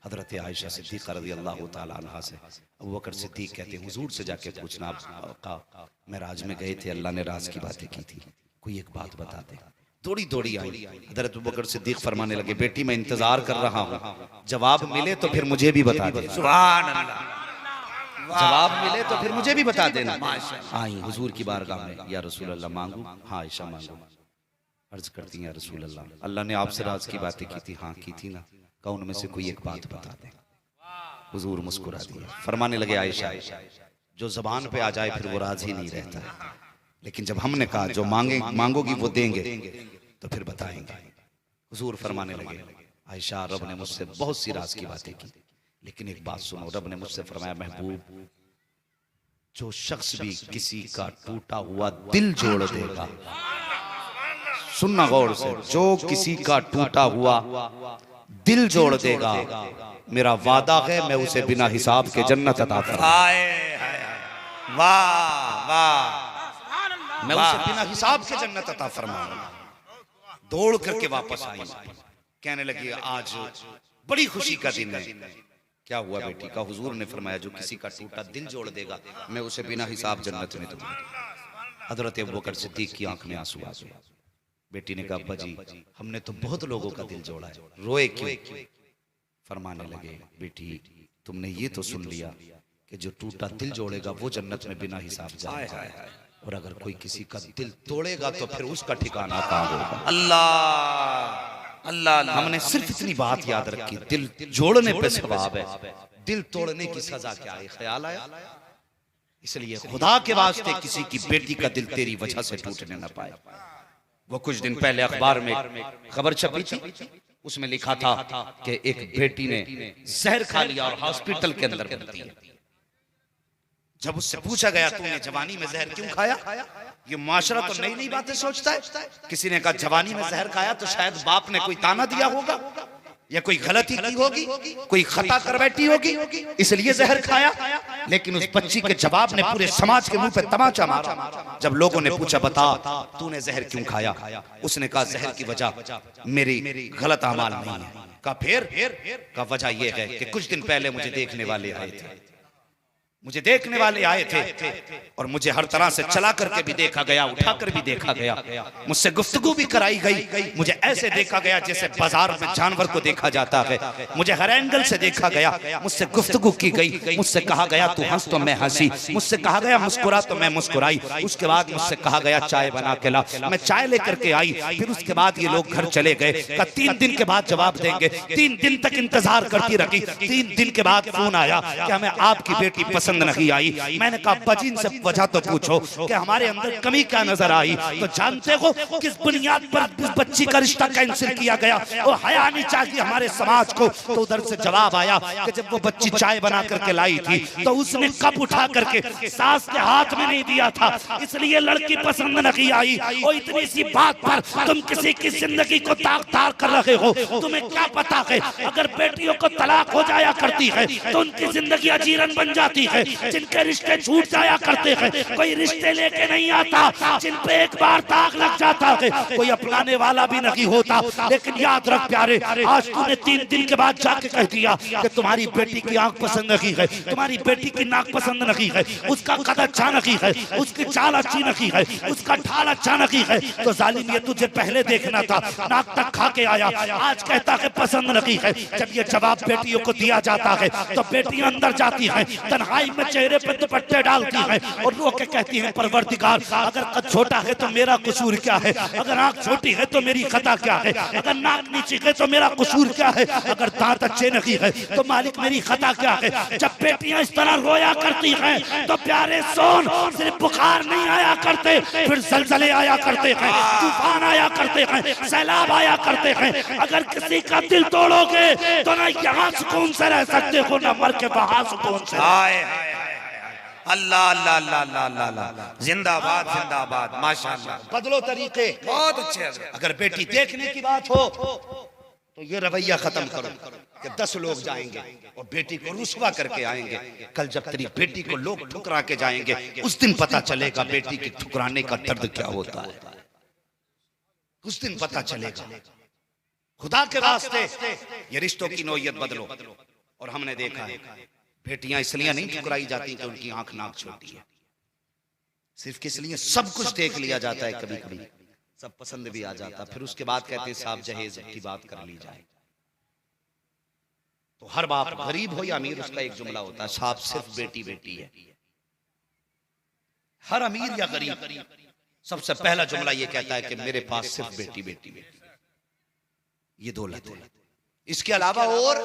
हजरत आयशा सिद्दीक़ा रज़ी अल्लाह तआला अन्हा से अबू बकर सिद्दीक कहते हैं हुजूर से जाके पूछना आप मेराज में गए थे, अल्लाह ने राज की बातें की थी, कोई एक बात बता दे। दौड़ी दौड़ी आई। हजरत अबू बकर सिद्दीक फरमाने लगे बेटी मैं इंतजार कर रहा हूँ, जवाब मिले तो फिर मुझे भी बता दे। सुभान अल्लाह, जवाब मिले तो फिर मुझे भी बता देना। आई हुजूर की बारगाह में, या रसूल अल्लाह मांगू? हाँ आयशा मांगू। अर्ज करती हैं रसूल अल्लाह अल्लाह ने आपसे राज की बातें की थी? हाँ की थी ना। कहा उनमें से कोई एक बात बता दे। हुजूर मुस्कुरा दिए, फरमाने लगे आयशा जो जबान पे आ जाए फिर वो राजी नहीं रहता, लेकिन जब हमने कहा जो मांगोगी वो देंगे तो फिर बताएंगे। हुजूर फरमाने लगे आयशा रब ने मुझसे बहुत सी राज की बातें की, लेकिन एक बात सुनो, रब ने मुझसे फरमाया महबूब जो शख्स भी किसी का टूटा हुआ दिल जोड़ देगा, सुनना गौर से, जो किसी का टूटा हुआ दिल जोड़ देगा मेरा वादा है मैं उसे बिना हिसाब के जन्नत अता फरमाऊंगा। वाह वाह, मैं उसे बिना हिसाब के जन्नत अता फरमाऊंगा। दौड़ करके वापस आई, कहने लगी आज बड़ी खुशी का दिन है। क्या हुआ बेटी का? हुजूर ने फरमाया जो किसी का टूटा दिल जोड़ देगा मैं उसे बिना हिसाब जन्नत में दूंगा। हजरत अबू बकर सिद्दीक की आंख में आंसू आ गए। बेटी ने कहा अब्बा जी हमने तो बहुत लोगों का दिल जोड़ा है, रोए क्यों? फरमाने लगे बेटी तुमने ये तो सुन लिया कि जो टूटा दिल जोड़ेगा वो जन्नत में बिना हिसाब जाएगा, और अगर कोई किसी का दिल तोड़ेगा तो फिर उसका ठिकाना कहाँ होगा? अल्लाह अल्लाह। हमने सिर्फ इतनी बात याद रखी, दिल जोड़ने पे सवाब है, दिल तोड़ने की सजा क्या है? ख्याल आया? इसलिए खुदा के वास्ते किसी की बेटी का दिल तेरी वजह से टूटने न पाए। वो कुछ दिन पहले अखबार में खबर छपी थी, उसमें लिखा था कि एक बेटी ने जहर खा लिया और हॉस्पिटल के अंदर भर्ती है। जब उससे पूछा गया तूने जवानी में जहर क्यों खाया? ये माशरा तो नई नई बातें सोचता है। किसी ने कहा जवानी में जहर खाया तो शायद बाप ने कोई ताना दिया होगा या कोई गलती की होगी, कोई खता कर बैठी होगी, इसलिए जहर खाया। लेकिन उस बच्ची के जवाब ने पूरे समाज के मुंह पे तमाचा मारा। जब लोगों ने पूछा बता तूने जहर क्यों खाया, उसने कहा जहर की वजह मेरी गलत अमाल नहीं है। कहा फिर? का वजह यह है कि कुछ दिन पहले मुझे देखने वाले आए थे और मुझे हर तरह से चला करके भी देखा गया, उठा कर भी देखा गया, मुझसे गुफ्तगू भी कराई गई, मुझे ऐसे देखा गया जैसे बाजार में जानवर को देखा जाता है, मुझे हर एंगल से देखा गया, मुझसे गुफ्तगू की गई, मुझसे कहा गया तू हंस तो मैं हंसी, मुझसे कहा गया मुस्कुरा तो मैं मुस्कुराई, उसके बाद मुझसे कहा गया चाय बना के ला, मैं चाय लेकर के आई, फिर उसके बाद ये लोग घर चले गए। का 3 दिन के बाद जवाब देंगे, 3 दिन तक इंतजार करती रही, 3 दिन के बाद फोन आया कि हमें आपकी बेटी पसंद नहीं आई। मैंने कहा बजीन से वजह तो पूछो कि हमारे अंदर कमी क्या नजर आई। तो जानते हो किस बुनियाद पर उस बच्ची का रिश्ता कैंसिल किया गया? वो हया नहीं चाहिए हमारे समाज को। तो उधर से जवाब आया कि जब वो बच्ची चाय बना करके लाई थी तो उसने कप उठा करके सास के हाथ में नहीं दिया था, इसलिए लड़की पसंद नहीं आई। और इतनी सी बात पर तुम किसी की जिंदगी को दाग कर रहे हो। तुम्हें क्या पता है अगर बेटियों को तलाक हो जाया करती है तो उनकी जिंदगी अजीरन बन जाती है। जिनके रिश्ते छूट जाया करते हैं कोई रिश्ते लेके नहीं आता, जिन पे एक बार दाग लग जाता है कोई अपनाने वाला भी नहीं होता। लेकिन याद रख प्यारे, आज तूने 3 दिन के बाद जाके कह दिया कि तुम्हारी बेटी की आंख पसंद नहीं है, तुम्हारी बेटी की नाक पसंद नहीं है, उसका कद अच्छा नहीं है, उसकी चाल अच्छी नहीं है, उसका ढाल अच्छा नहीं है। तो जालिम ये तुझे पहले देखना था, नाक तक खा के आया, आज कहता है पसंद नहीं है। जब ये जवाब बेटियों को दिया जाता है तो बेटियां अंदर जाती हैं, तन्हाई में चेहरे पे दुपट्टे डालती हैं और रो के कहती हैं परवरदिगार अगर कद छोटा है तो मेरा कसूर क्या है, अगर आंख छोटी है तो मेरी खता क्या है, अगर नाक नीची है तो मेरा कसूर क्या है, अगर दांत अच्छे नहीं है तो मालिक मेरी खता क्या है। जब बेटियां इस तरह रोया करती हैं तो प्यारे सोन सिर्फ बुखार नहीं आया करते, फिर जलजले आया करते हैं, तूफान आया करते हैं, सैलाब आया करते हैं। अगर किसी का दिल तोड़ोगे तो ना यहाँ सुकून से रह सकते हो ना मर के वहां सुकून से। अल्लाह अल्लाह अल्लाह अल्लाह अल्लाह, जिंदाबाद जिंदाबाद, माशाअल्लाह। बदलो तरीके, बहुत अच्छे। अगर बेटी देखने की बात हो तो ये रवैया खत्म करो कि 10 लोग जाएंगे और बेटी को रुसवा करके आएंगे। कल जब तेरी बेटी को लोग ठुकरा के जाएंगे उस दिन पता चलेगा बेटी के ठुकराने का दर्द क्या होता है, उस दिन पता चलेगा। खुदा के वास्ते ये रिश्तों की नौयत बदलो। और हमने देखा है बेटियां इसलिए नहीं ठुकराई जाती कि उनकी आंख नाक छोटी है, सिर्फ किस लिए सब कुछ देख लिया जाता है, कभी कभी सब पसंद भी आ जाता, फिर उसके बाद कहते हैं साहब जहेज की बात कर ली जाए। तो हर बाप गरीब हो या अमीर उसका एक जुमला होता है साहब सिर्फ बेटी बेटी है। हर अमीर या गरीब सबसे पहला जुमला ये कहता है कि मेरे पास सिर्फ बेटी बेटी बेटी। ये दौलत है। इसके अलावा और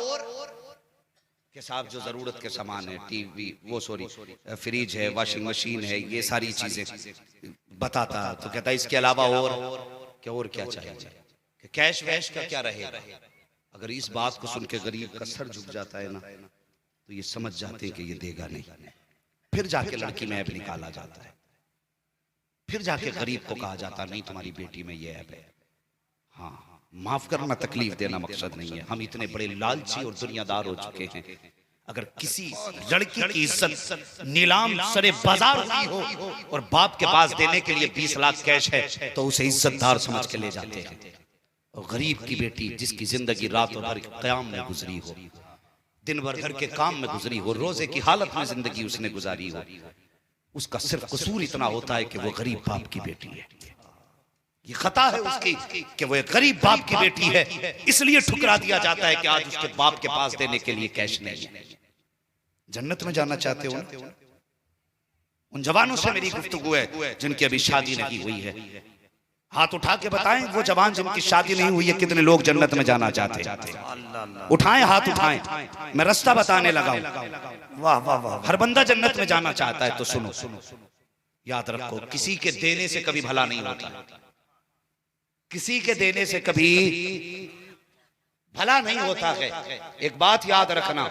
कि साहब जो ज़रूरत के सामान है, टीवी, वो सॉरी फ्रिज है, वॉशिंग मशीन है, ये सारी चीज़ें बताता, तो कहता इसके अलावा और क्या चाहिए, कि कैश वैश का क्या रहेगा। अगर इस बात को सुन के गरीब का सर झुक जाता है ना, तो ये समझ जाते हैं कि ये देगा नहीं। फिर जाके लड़की में ऐब निकाला जाता है, फिर जाके गरीब को कहा जाता नहीं तुम्हारी बेटी में ये ऐब है। हाँ, माफ करना, तकलीफ देना मकसद नहीं है। हम इतने बड़े लालची और दुनियादार हो चुके हैं, अगर किसी लड़की की इज्जत नीलाम सरे बाजार हुई हो और बाप के पास देने के लिए 20 लाख कैश है, तो उसे इज्जतदार समझ के ले जाते हैं। और गरीब की बेटी जिसकी जिंदगी रातों भर क़याम में गुजरी हो, दिन भर घर के काम में गुजरी हो, रोजे की हालत में जिंदगी उसने गुजारी हो, उसका सिर्फ कसूर इतना होता है कि वो गरीब बाप की बेटी है। ये खता है उसकी कि वो एक गरीब बाप की बेटी है, इसलिए ठुकरा दिया जाता है कि आज उसके बाप के पास देने के लिए कैश नहीं है। जन्नत में जाना चाहते हो ना, उन जवानों से मेरी गुफ्तगू है जिनकी अभी शादी नहीं हुई है। हाथ उठा के बताएं, वो जवान जिनकी शादी नहीं हुई है, कितने लोग जन्नत में जाना चाहते हैं? उठाएं, हाथ उठाएं, मैं रास्ता बताने लगा हूं। वाह वाह वाह, हर बंदा जन्नत में जाना चाहता है। तो सुनो, याद रखो, किसी के देने से कभी भला नहीं होता, किसी के देने से कभी भला नहीं होता है। एक बात याद रखना,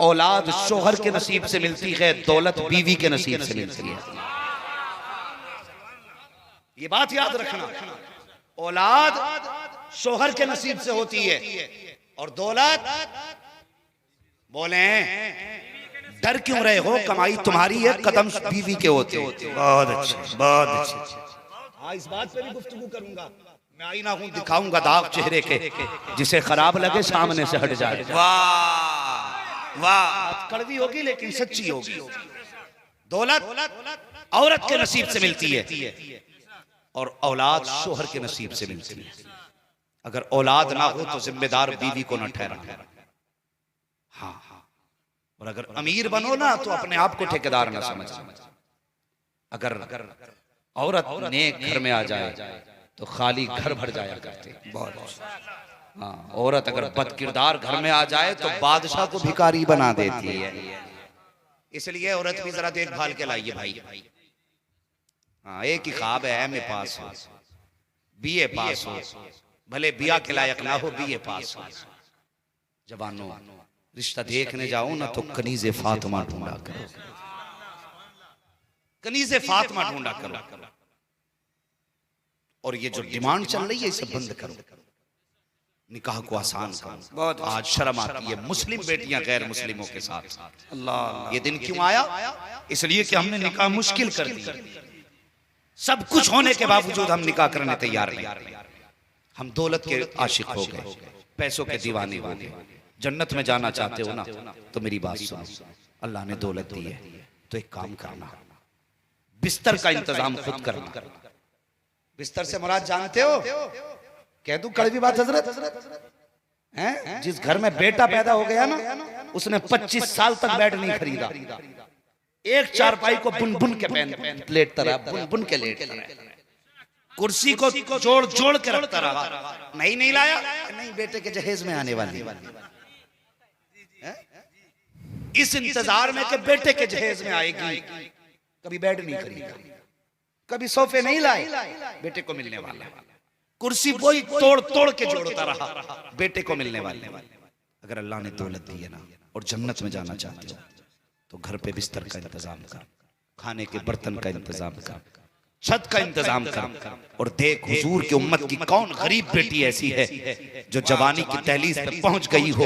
औलाद शोहर के नसीब से मिलती है, दौलत बीवी के नसीब से मिलती है। ये बात याद रखना, औलाद शोहर के नसीब से होती है और दौलत, बोले डर क्यों रहे हो, कमाई तुम्हारी है, कदम बीवी के होते हैं। बहुत अच्छे, बहुत अच्छे। हाँ, इस बात पे भी गुफ्तगू करूंगा। मैं आईना हूं, दिखाऊंगा दाग चेहरे के, जिसे खराब लगे सामने से हट जाए। वाह वाह, कड़वी होगी लेकिन सच्ची होगी। दौलत औरत के नसीब से मिलती है और औलाद शोहर के नसीब से मिलती है। अगर औलाद ना हो तो जिम्मेदार बीवी को न ठहराना। हाँ, और अगर अमीर बनो ना तो अपने आप को ठेकेदार न समझना। अगर औरत नेक घर में आ जाए तो खाली घर भर जाया करते। बहुत हाँ, औरत अगर बदकिरदार घर में आ जाए तो बादशाह को भिखारी बना देती है। इसलिए औरत भी जरा देखभाल के लाइए भाई। हाँ, एक ही ख्वाब है, एमए पास हो, बीए पास हो, भले बिया के लायक ना हो, बीए पास हो। जवानों, रिश्ता देखने जाओ ना तो कनीज़े फातिमा ढूंढा करो, कनीज़े फातिमा ढूंढा करो। और ये जो डिमांड चल रही है इसे बंद करो, निकाह को आसान करो। बहुत आज शर्म आती है मुस्लिम बेटियां गैर मुस्लिमों के साथ। अल्लाह, ये दिन क्यों आया? इसलिए कि हमने निकाह मुश्किल कर दिया। सब कुछ होने के बावजूद हम निकाह करने तैयार नहीं। हम दौलत के आशिक हो गए, पैसों के दीवाने हो गए। जन्नत में जाना चाहते हो ना तो मेरी बात सुनो, अल्लाह ने दौलत दी है तो एक काम करना, बिस्तर का इंतजाम खुद करना। बिस्तर से मुराद जानते हो? कह दूं कड़वी बात हजरत हैं? जिस घर में बेटा पैदा हो गया ना, उसने 25 साल तक बेड नहीं खरीदा, एक चारपाई को बुन बुन के पहन लेटता रहा, बुन बुन के लेटता रहा, कुर्सी को जोड़ जोड़ के रखता रहा। नहीं लाया, नहीं बेटे के जहेज में आने वाली। इस इंतजार में कि बेटे के जहेज में आएगी, कभी बेड नहीं खरीदा, कभी सोफे नहीं लाए, बेटे को मिलने वाला। कुर्सी वही तोड़ तोड़ के जोड़ता रहा, बेटे को मिलने वाले। अगर अल्लाह ने दौलत दी है ना और जन्नत में जाना चाहते हो तो घर पे बिस्तर का इंतजाम कर, खाने के बर्तन का इंतजाम कर, छत का इंतजाम कर। और देख हुजूर की उम्मत की कौन गरीब बेटी ऐसी है जो जवानी की तहलीज पे पहुंच गई हो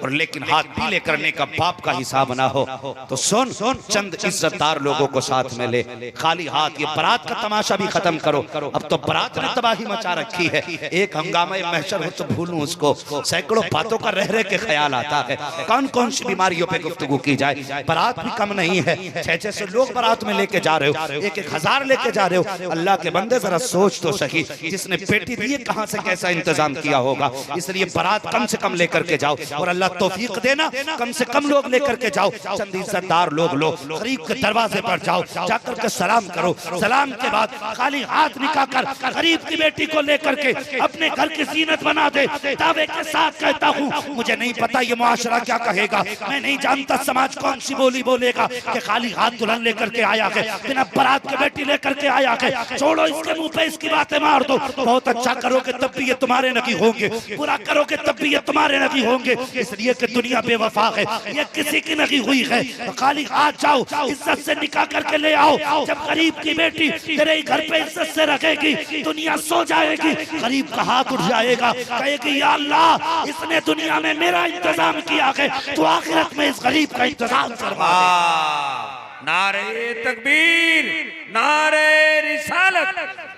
और लेकिन हाथ पीले करने का बाप का हिसाब ना हो। तो सुन, चंद इज्जतदार लोगों को साथ में ले, खाली हाथ ये बारात का तमाशा भी खत्म करो। अब तो बारात ने तबाही मचा रखी है, एक हंगामा महशर हो तो भूलूं उसको, सैकड़ों बातों का रह रह के ख्याल आता है। कौन कौन सी बीमारियों पे गुफ्तगू की जाए। बारात भी कम नहीं है, 600 लोग बारात में लेके जा रहे हो, 1,000 लेके जा रहे हो। अल्लाह के बंदे जरा सोच तो सही, जिसने पेटी दी कहां से कैसा इंतजाम किया होगा। इसलिए बारात कम से कम लेकर के जाओ, और अल्लाह तौफीक देना कम से कम लोग लेकर के जाओ, चंद इज्जतदार लोग लो, गरीब के दरवाजे पर जाओ, जाकर के सलाम करो, सलाम के बाद खाली हाथ निकाल कर गरीब की बेटी को लेकर के अपने घर की जीनत बना दे। दावे के साथ कहता हूँ, मुझे नहीं पता ये मुआशरा क्या कहेगा, मैं नहीं जानता समाज कौन सी बोली बोलेगा कि खाली हाथ दुल्हन लेकर के आया है, बिना बारात के बेटी लेकर के आया है, छोड़ो इसके मुंह पे इसकी बातें मार दो। बहुत अच्छा करोगे तब भी ये तुम्हारे नबी होंगे, बुरा करोगे तब भी ये तुम्हारे नबी होंगे, इसलिए कि दुनिया बेवफा है, ये किसी की नहीं हुई है। तो खाली हाथ जाओ, इज्जत से निकाह करके ले आओ। जब गरीब की बेटी तेरे घर पे इज्जत से रखेगी, दुनिया सो जाएगी, गरीब का हाथ उठ जाएगा, कहेगी या अल्लाह इसने दुनिया में मेरा इंतजाम किया है, तो आखिरत में इस गरीब का इंतजाम करवा दे। नारे तकबीर, नारे रिसालत,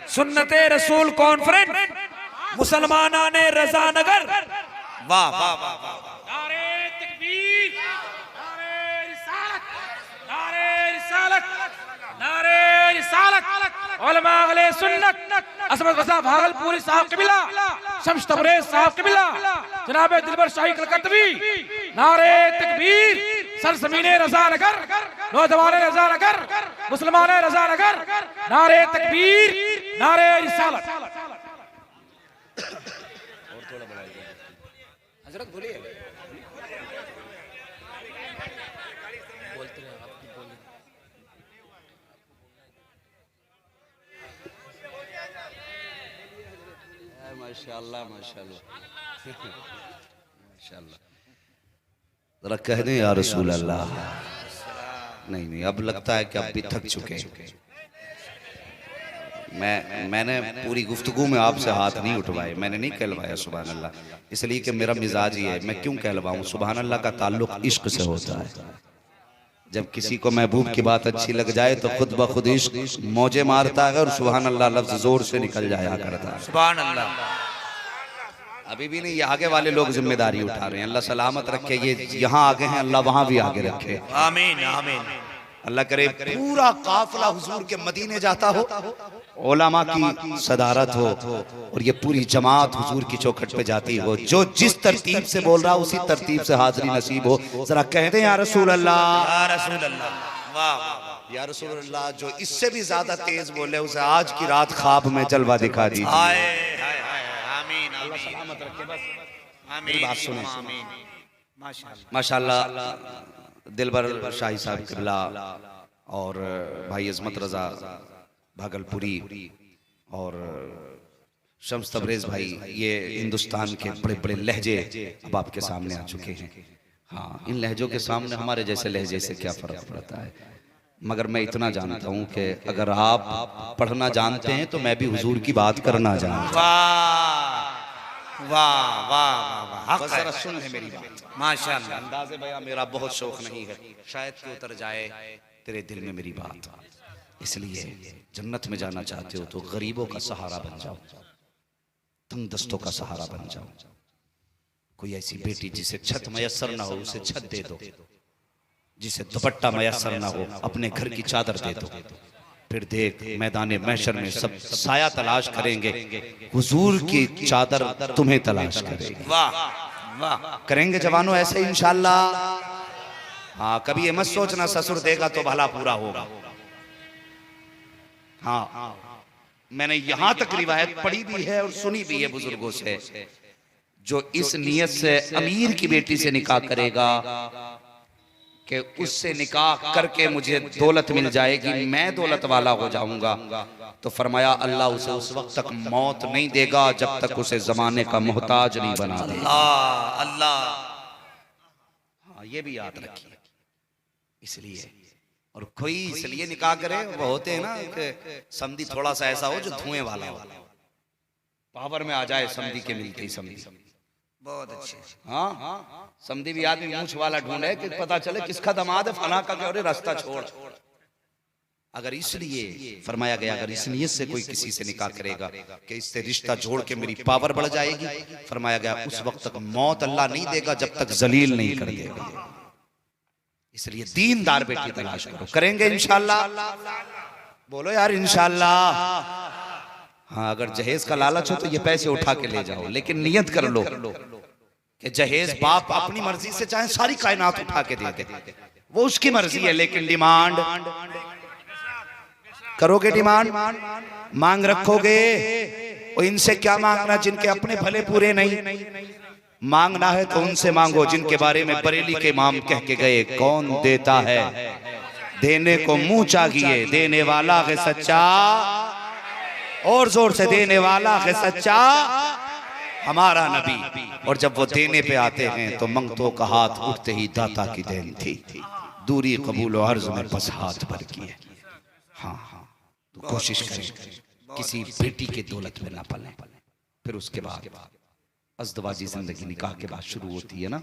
सुन्नते रसूल कॉन्फ्रेंस, मुसलमाना ने रजा नगर। वाह वाह वाह वाह, नारे तकबीर, नारे रिसालत, नारे रिसालत, नारे रिसालत, उलमा अहले सुन्नत, असमत रज़ा भागलपुरी साहब कबिला, शम्स तबरेज़ साहब कबिला, जनाब दिलबर शाही कलकत्तवी, नारे तकबीर, सरजमीने रज़ा नगर, नौजवान रज़ा नगर, मुसलमान रज़ा नगर, नारे तकबीर, नारे रिसालत। हजरत बोलिए। माशाअल्लाह माशाअल्लाह माशाअल्लाह, जरा कह दें या रसूल अल्लाह। नहीं नहीं, अब लगता है कि अब भी थक चुके हैं। मैंने पूरी गुफ्तगू में आपसे हाथ नहीं उठवाए, मैंने नहीं कहलवाया सुभान अल्लाह, इसलिए कि मेरा मिजाज ही है, मैं क्यों कहलवाऊं। सुभान अल्लाह का ताल्लुक इश्क से होता है। जब किसी को महबूब की बात अच्छी लग जाए तो खुद ब खुद इश्क मौजे मारता है और सुभान अल्लाह लफ्ज जोर से निकल जाया करता है। सुभान अल्लाह। अभी भी नहीं, ये आगे वाले लोग जिम्मेदारी उठा रहे हैं, अल्लाह सलामत रखे। ये यहाँ आगे हैं, अल्लाह वहां भी आगे रखे। आमीन आमीन। अल्लाह करे पूरा काफिला हुजूर के मदीने जाता हो, उलमा की सदारत हो, और ये पूरी जमात हुजूर की चौखट पे जाती हो। जो जिस तरतीब से बोल रहा उसी तरतीब से हाजिरी नसीब हो। जरा कह दें या रसूल अल्लाह, या रसूल अल्लाह। वाह वाह, या रसूल अल्लाह। जो इससे भी ज्यादा तेज बोले उसे आज की रात ख्वाब में जलवा दिखा दीजिए। हाय हाय हाय, आमीन आमीन। सलामत रखे बस। आमीन, बात सुने। आमीन। माशाअल्लाह माशाअल्लाह। दिलबर शाही साहब किबला और भाई अजमत रजा भागलपुरी और शम्स तबरेज़ भाई, ये हिंदुस्तान के बड़े बड़े लहजे अब आपके सामने आ चुके हैं। हाँ, इन लहजों के सामने हमारे जैसे लहजे से क्या फ़र्क पड़ता है। मगर मैं इतना जानता हूँ कि अगर आप पढ़ना जानते हैं तो मैं भी हुजूर की बात करना जानता हूँ। वाह वाह वाह, बस जरा सुन ले मेरी बात। माशाअल्लाह। अंदाज़े बयां मेरा बहुत शौक नहीं है, शायद कि उतर जाए तेरे दिल में मेरी बात। इसलिए जन्नत में जाना चाहते हो तो गरीबों का सहारा बन जाओ, तंग दस्तों का सहारा बन जाओ। कोई ऐसी बेटी जिसे छत मयसर ना हो उसे छत दे दो, जिसे दुपट्टा मयसर ना हो अपने घर की चादर दे दो। फिर देख मैदान महशर में सब साया तलाश करेंगे, हुजूर की चादर तुम्हें तलाश करेगी। वाह वाह, करेंगे जवानों ऐसे इंशाअल्लाह। हाँ, कभी ये मत सोचना ससुर देगा तो भला पूरा होगा। हाँ, मैंने यहां तक रिवायत पढ़ी भी है और सुनी भी है बुजुर्गों से, जो इस नियत से अमीर की बेटी से निकाह करेगा कि उससे निकाह करके मुझे दौलत मिल जाएगी, मैं दौलत वाला हो जाऊंगा, तो फरमाया अल्लाह उसे उस वक्त तक मौत नहीं देगा जब तक उसे जमाने का मोहताज नहीं बना दे। अल्लाह अल्लाह। हाँ, ये भी याद रखिए। इसलिए और कोई इसलिए निकाह करे, वो होते हैं ना कि समधी थोड़ा सा ऐसा हो जो धुएं वाला हो, पावर में आ जाए समधी के मिलते ही समधी। बहुत अच्छे। हाँ, समधी भी आदमी मूछ वाला ढूंढे कि पता चले किसका दामाद है, फला का क्या, रास्ता छोड़। अगर इसलिए फरमाया गया, अगर इस नियत से कोई किसी से निकाह करेगा कि इससे रिश्ता जोड़ के मेरी पावर बढ़ जाएगी, फरमाया गया उस वक्त तक मौत अल्लाह नहीं देगा जब तक जलील नहीं कर देगा। इसलिए दीनदार बेटी तलाश करो, करेंगे इंशाअल्लाह। बोलो यार इंशाअल्लाह। हाँ, अगर जहेज का लालच हो तो ये पैसे उठा के ले जाओ, लेकिन नियत कर लो कि जहेज बाप अपनी मर्जी से चाहे सारी कायनात उठा के दे दे, वो उसकी मर्जी है, लेकिन डिमांड करोगे, डिमांड मांग रखोगे। और इनसे क्या मांगना जिनके अपने भले पूरे नहीं, मांगना है तो उनसे मांगो जिनके बारे में बरेली के इमाम कह के गए, कौन देता है देने को मुंह चाहिए, देने वाला है सच्चा, और जोर से देने वाला है सच्चा हमारा नबी। और जब वो देने पे आते हैं तो मंगतों का हाथ उठते ही दाता की देन थी, दूरी कबूल और अर्ज में बस हाथ भर की है। हाँ हाँ, तो कोशिश करें किसी बेटी के दौलत में ना पले। फिर उसके बाद अज़दवाजी जिंदगी निकाह के बाद शुरू होती है ना,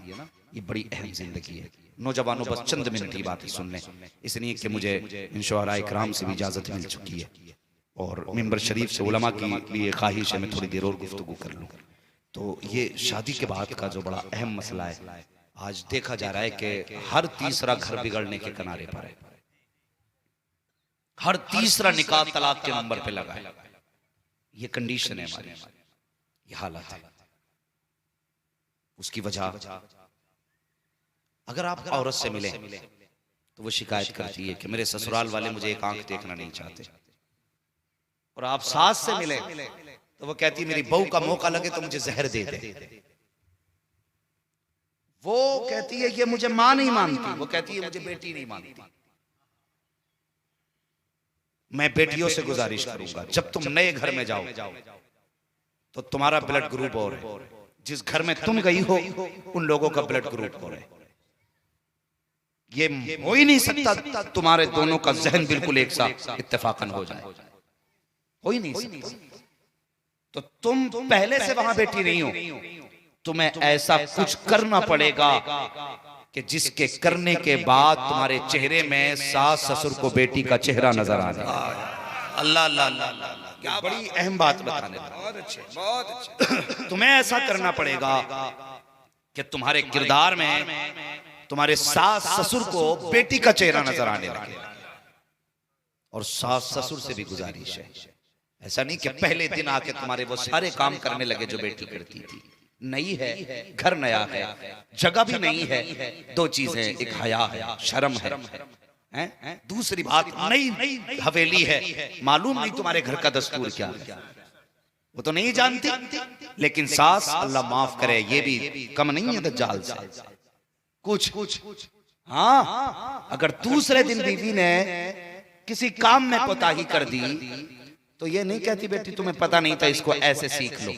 ये बड़ी अहम जिंदगी है। नौजवानों बस चंद मिनट की बातें सुन लें, इसलिए कि मुझे इन शुअराए किराम से भी इजाजत मिल चुकी है और मिंबर शरीफ से उलमा की लिए ख्वाहिश है मैं थोड़ी देर और गुफ्तगू कर लूँ। तो ये शादी के बाद का जो बड़ा अहम मसला है, आज देखा जा रहा है कि हर तीसरा घर बिगड़ने के किनारे पर है, हर तीसरा निकाह तलाक के नंबर पे लगा है। ये कंडीशन है हमारी, ये हालत है। उसकी वजह, अगर आप औरत से मिले तो वो शिकायत करती है कि मेरे ससुराल वाले मुझे एक आंख देखना नहीं चाहते, और आप सास से मिले तो वो कहती है मेरी बहू का मौका लगे तो मुझे जहर दे दे। वो कहती है ये मुझे मां नहीं मानती, वो कहती है मुझे बेटी नहीं मानती। मैं बेटियों से गुजारिश करूंगा जब तुम नए घर में जाओ तो तुम्हारा ब्लड ग्रुप और है, जिस घर में तुम गई हो उन लोगों का ब्लड ग्रुप और है। ये हो ही नहीं सकता तुम्हारे दोनों का जहन बिल्कुल एक साथ इत्तेफाकन हो जाए, हो ही नहीं सकता। तो तुम पहले से वहां बैठी नहीं हो, तुम्हें ऐसा कुछ करना पड़ेगा कि जिसके करने के बाद तुम्हारे चेहरे में सास ससुर को बेटी का चेहरा नजर आ जाए। अल्लाह अल्लाह अल्लाह, बड़ी अहम बात बताने, बहुत अच्छे बहुत अच्छे। तुम्हें ऐसा करना पड़ेगा कि तुम्हारे किरदार में तुम्हारे सास ससुर को बेटी का चेहरा नजर आने लगे। और सास ससुर से भी गुजारिश है, ऐसा नहीं कि पहले दिन आके तुम्हारे वो सारे काम करने लगे जो बेटी करती थी। नई है, घर नया है, जगह भी नहीं है, दो चीजें, एक हया है, शर्म है, दूसरी बात नई हवेली है, मालूम नहीं तुम्हारे घर का दस्तूर क्या है, वो तो नहीं जानती। लेकिन सास, अल्लाह माफ करे, ये भी कम नहीं है दज्जाल से कुछ। हाँ, अगर दूसरे दिन बीवी ने किसी काम में कोताही कर दी तो ये नहीं कहती बेटी तुम्हें पता नहीं था, इसको ऐसे सीख लो,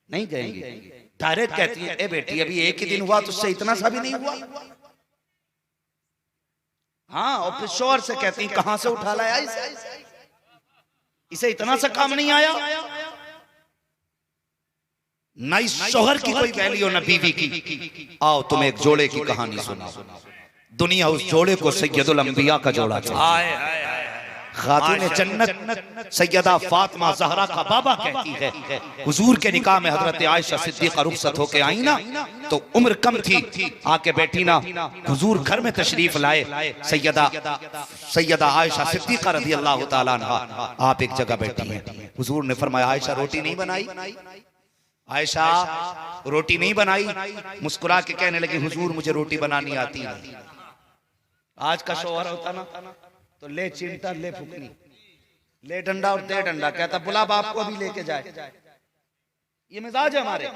नहीं कहेंगी, डायरेक्ट कहती है ए बेटी अभी एक ही दिन हुआ तुझसे इतना सा भी नहीं हुआ। हाँ, और फिर शोहर से कहती है कहां से उठा लाया इसे इतना सा काम नहीं आया। ना इस शोहर की कोई वैल्यू ना बीवी की। आओ तुम एक जोड़े की कहानी सुना। दुनिया उस जोड़े को सैयदुल अंबिया का जोड़ा था। खातून जन्नत सैयदा फातिमा ज़हरा का बाबा कहती है हुजूर के निकाह में हजरत आयशा सिद्दीक़ा रुखसत होके आई ना, तो उम्र कम थी, आके बैठी ना, हुजूर घर में तशरीफ लाए, सैयदा आयशा सिद्दीक़ा रज़ी अल्लाह ताला अन्हा आप एक जगह बैठी हैं। हुजूर ने फरमाया आयशा रोटी नहीं बनाई, आयशा रोटी नहीं बनाई। मुस्कुरा के कहने लगी हुजूर मुझे रोटी बनानी आती नहीं। आज का शौहर होता ना तो ले चिमटा, ले फुकनी, ले डंडा और दे डंडा, कहता बुला बाप को भी लेके जाए। ये मिजाज है हमारे।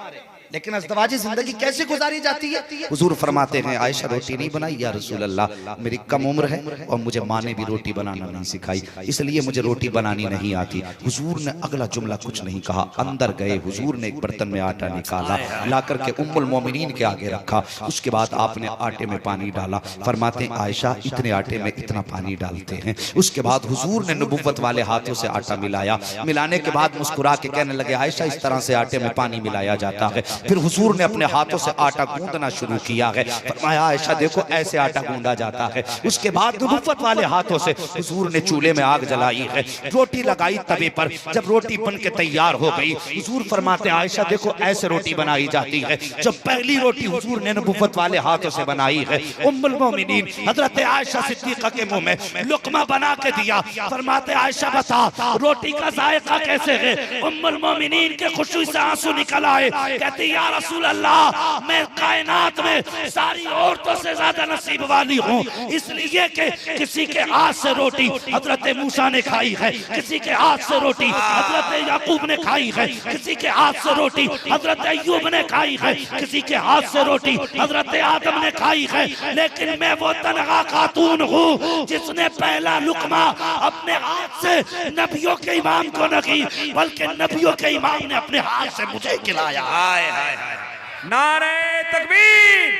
लेकिन अज़दवाजी जिंदगी कैसे गुजारी जाती है? हुजूर फरमाते हैं आयशा रोटी नहीं बनाई, या रसूल अल्लाह मेरी कम उम्र है और मुझे माँ ने भी रोटी बनाना नहीं सिखाई, इसलिए मुझे रोटी बनानी नहीं आती। हुजूर ने अगला जुमला कुछ नहीं कहा, अंदर गए, हुजूर ने एक बर्तन में आटा निकाला, ला करके उम्मुल मोमिनीन के आगे रखा। उसके बाद आपने आटे में पानी डाला। फरमाते हैं आयशा इतने आटे में इतना पानी डालते हैं। उसके बाद हुजूर ने नबुव्वत वाले हाथों से आटा मिलाया। मिलाने के बाद मुस्कुरा के कहने लगे आयशा इस तरह से आटे में पानी मिलाया जाता है। फिर हुजूर ने अपने हाथों से आटा गूंदना शुरू किया है। फरमाया आयशा देखो ऐसे आटा गूंदा जाता है। उसके बाद नबुव्वत वाले हाथों से हुजूर ने चूल्हे में आग जलाई है, रोटी लगाई तवे पर। जब रोटी बन के तैयार हो गई, हुजूर फरमाते आयशा देखो ऐसे रोटी बनाई जाती है। जब पहली रोटी हुजूर ने नबुव्वत वाले हाथों से बनाई है, उम्मुल मोमिनीन हजरत आयशा सिद्दीका के मुंह में लुकमा बना के दिया। फरमाते आयशा बता रोटी का जायका कैसे है? उम्मुल मोमिनीन के खुशी से आंसू निकल आए। कहती या रसूल अल्लाह, मैं कायनात में सारी औरतों से ज्यादा नसीब वाली हूँ, इसलिए कि किसी के हाथ से रोटी हजरत मूसा ने खाई है, किसी के हाथ से रोटी हजरत याकूब ने खाई है, किसी के हाथ से रोटी हजरत अय्यूब ने खाई है, किसी के हाथ से रोटी हजरत आदम ने खाई है। लेकिन मैं वो तनहा खातून हूँ जिसने पहला लुकमा अपने हाथ से नबियों के इमाम को नहीं, बल्कि नबियों के इमाम ने अपने हाथ से मुझे खिलाया। हाय हाय हाय, नारे तकबीर,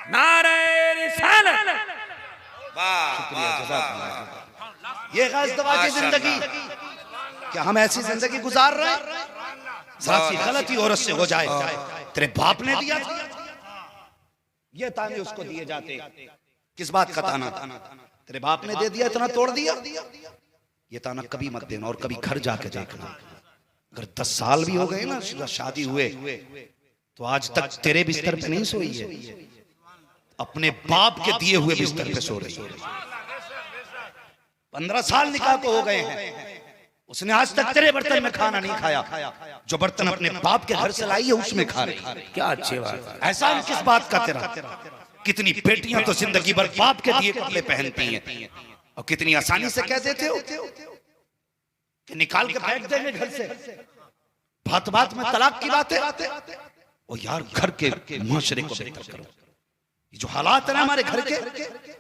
नारे रिसालत। वाह वाह, ये ग़ज़वाजी जिंदगी, क्या हम ऐसी जिंदगी गुजार रहे हैं? जरा सी गलती औरत से हो जाए, तेरे बाप ने दिया था, ये ताने उसको दिए जाते। किस बात का ताना? तेरे बाप ने दे दिया, इतना तोड़ दिया। ये ताना कभी मत देना, और कभी घर जाके देखना। अगर 10 साल भी हो गए ना शादी हुए, तो आज तक तेरे बिस्तर पे नहीं सोई है, अपने बाप के दिए हुए बिस्तर पे सो रही है। 15 साल निकाह को हो गए हैं, उसने आज तक तेरे बर्तन में खाना नहीं खाया, जो बर्तन अपने बाप के घर से लाई है उसमें खा रही है। क्या अच्छी बात है। एहसान किस बात का तेरा? कितनी बेटियां तो जिंदगी भर बाप के दिए कपड़े पहनती हैं, और कितनी आसानी से कह देते हो कि निकाल के फेंक देंगे घर से। बात बात में तलाक की बात है। ओ यार, घर के मुआशरे को बेहतर करो। ये जो हालात है ना हमारे घर के,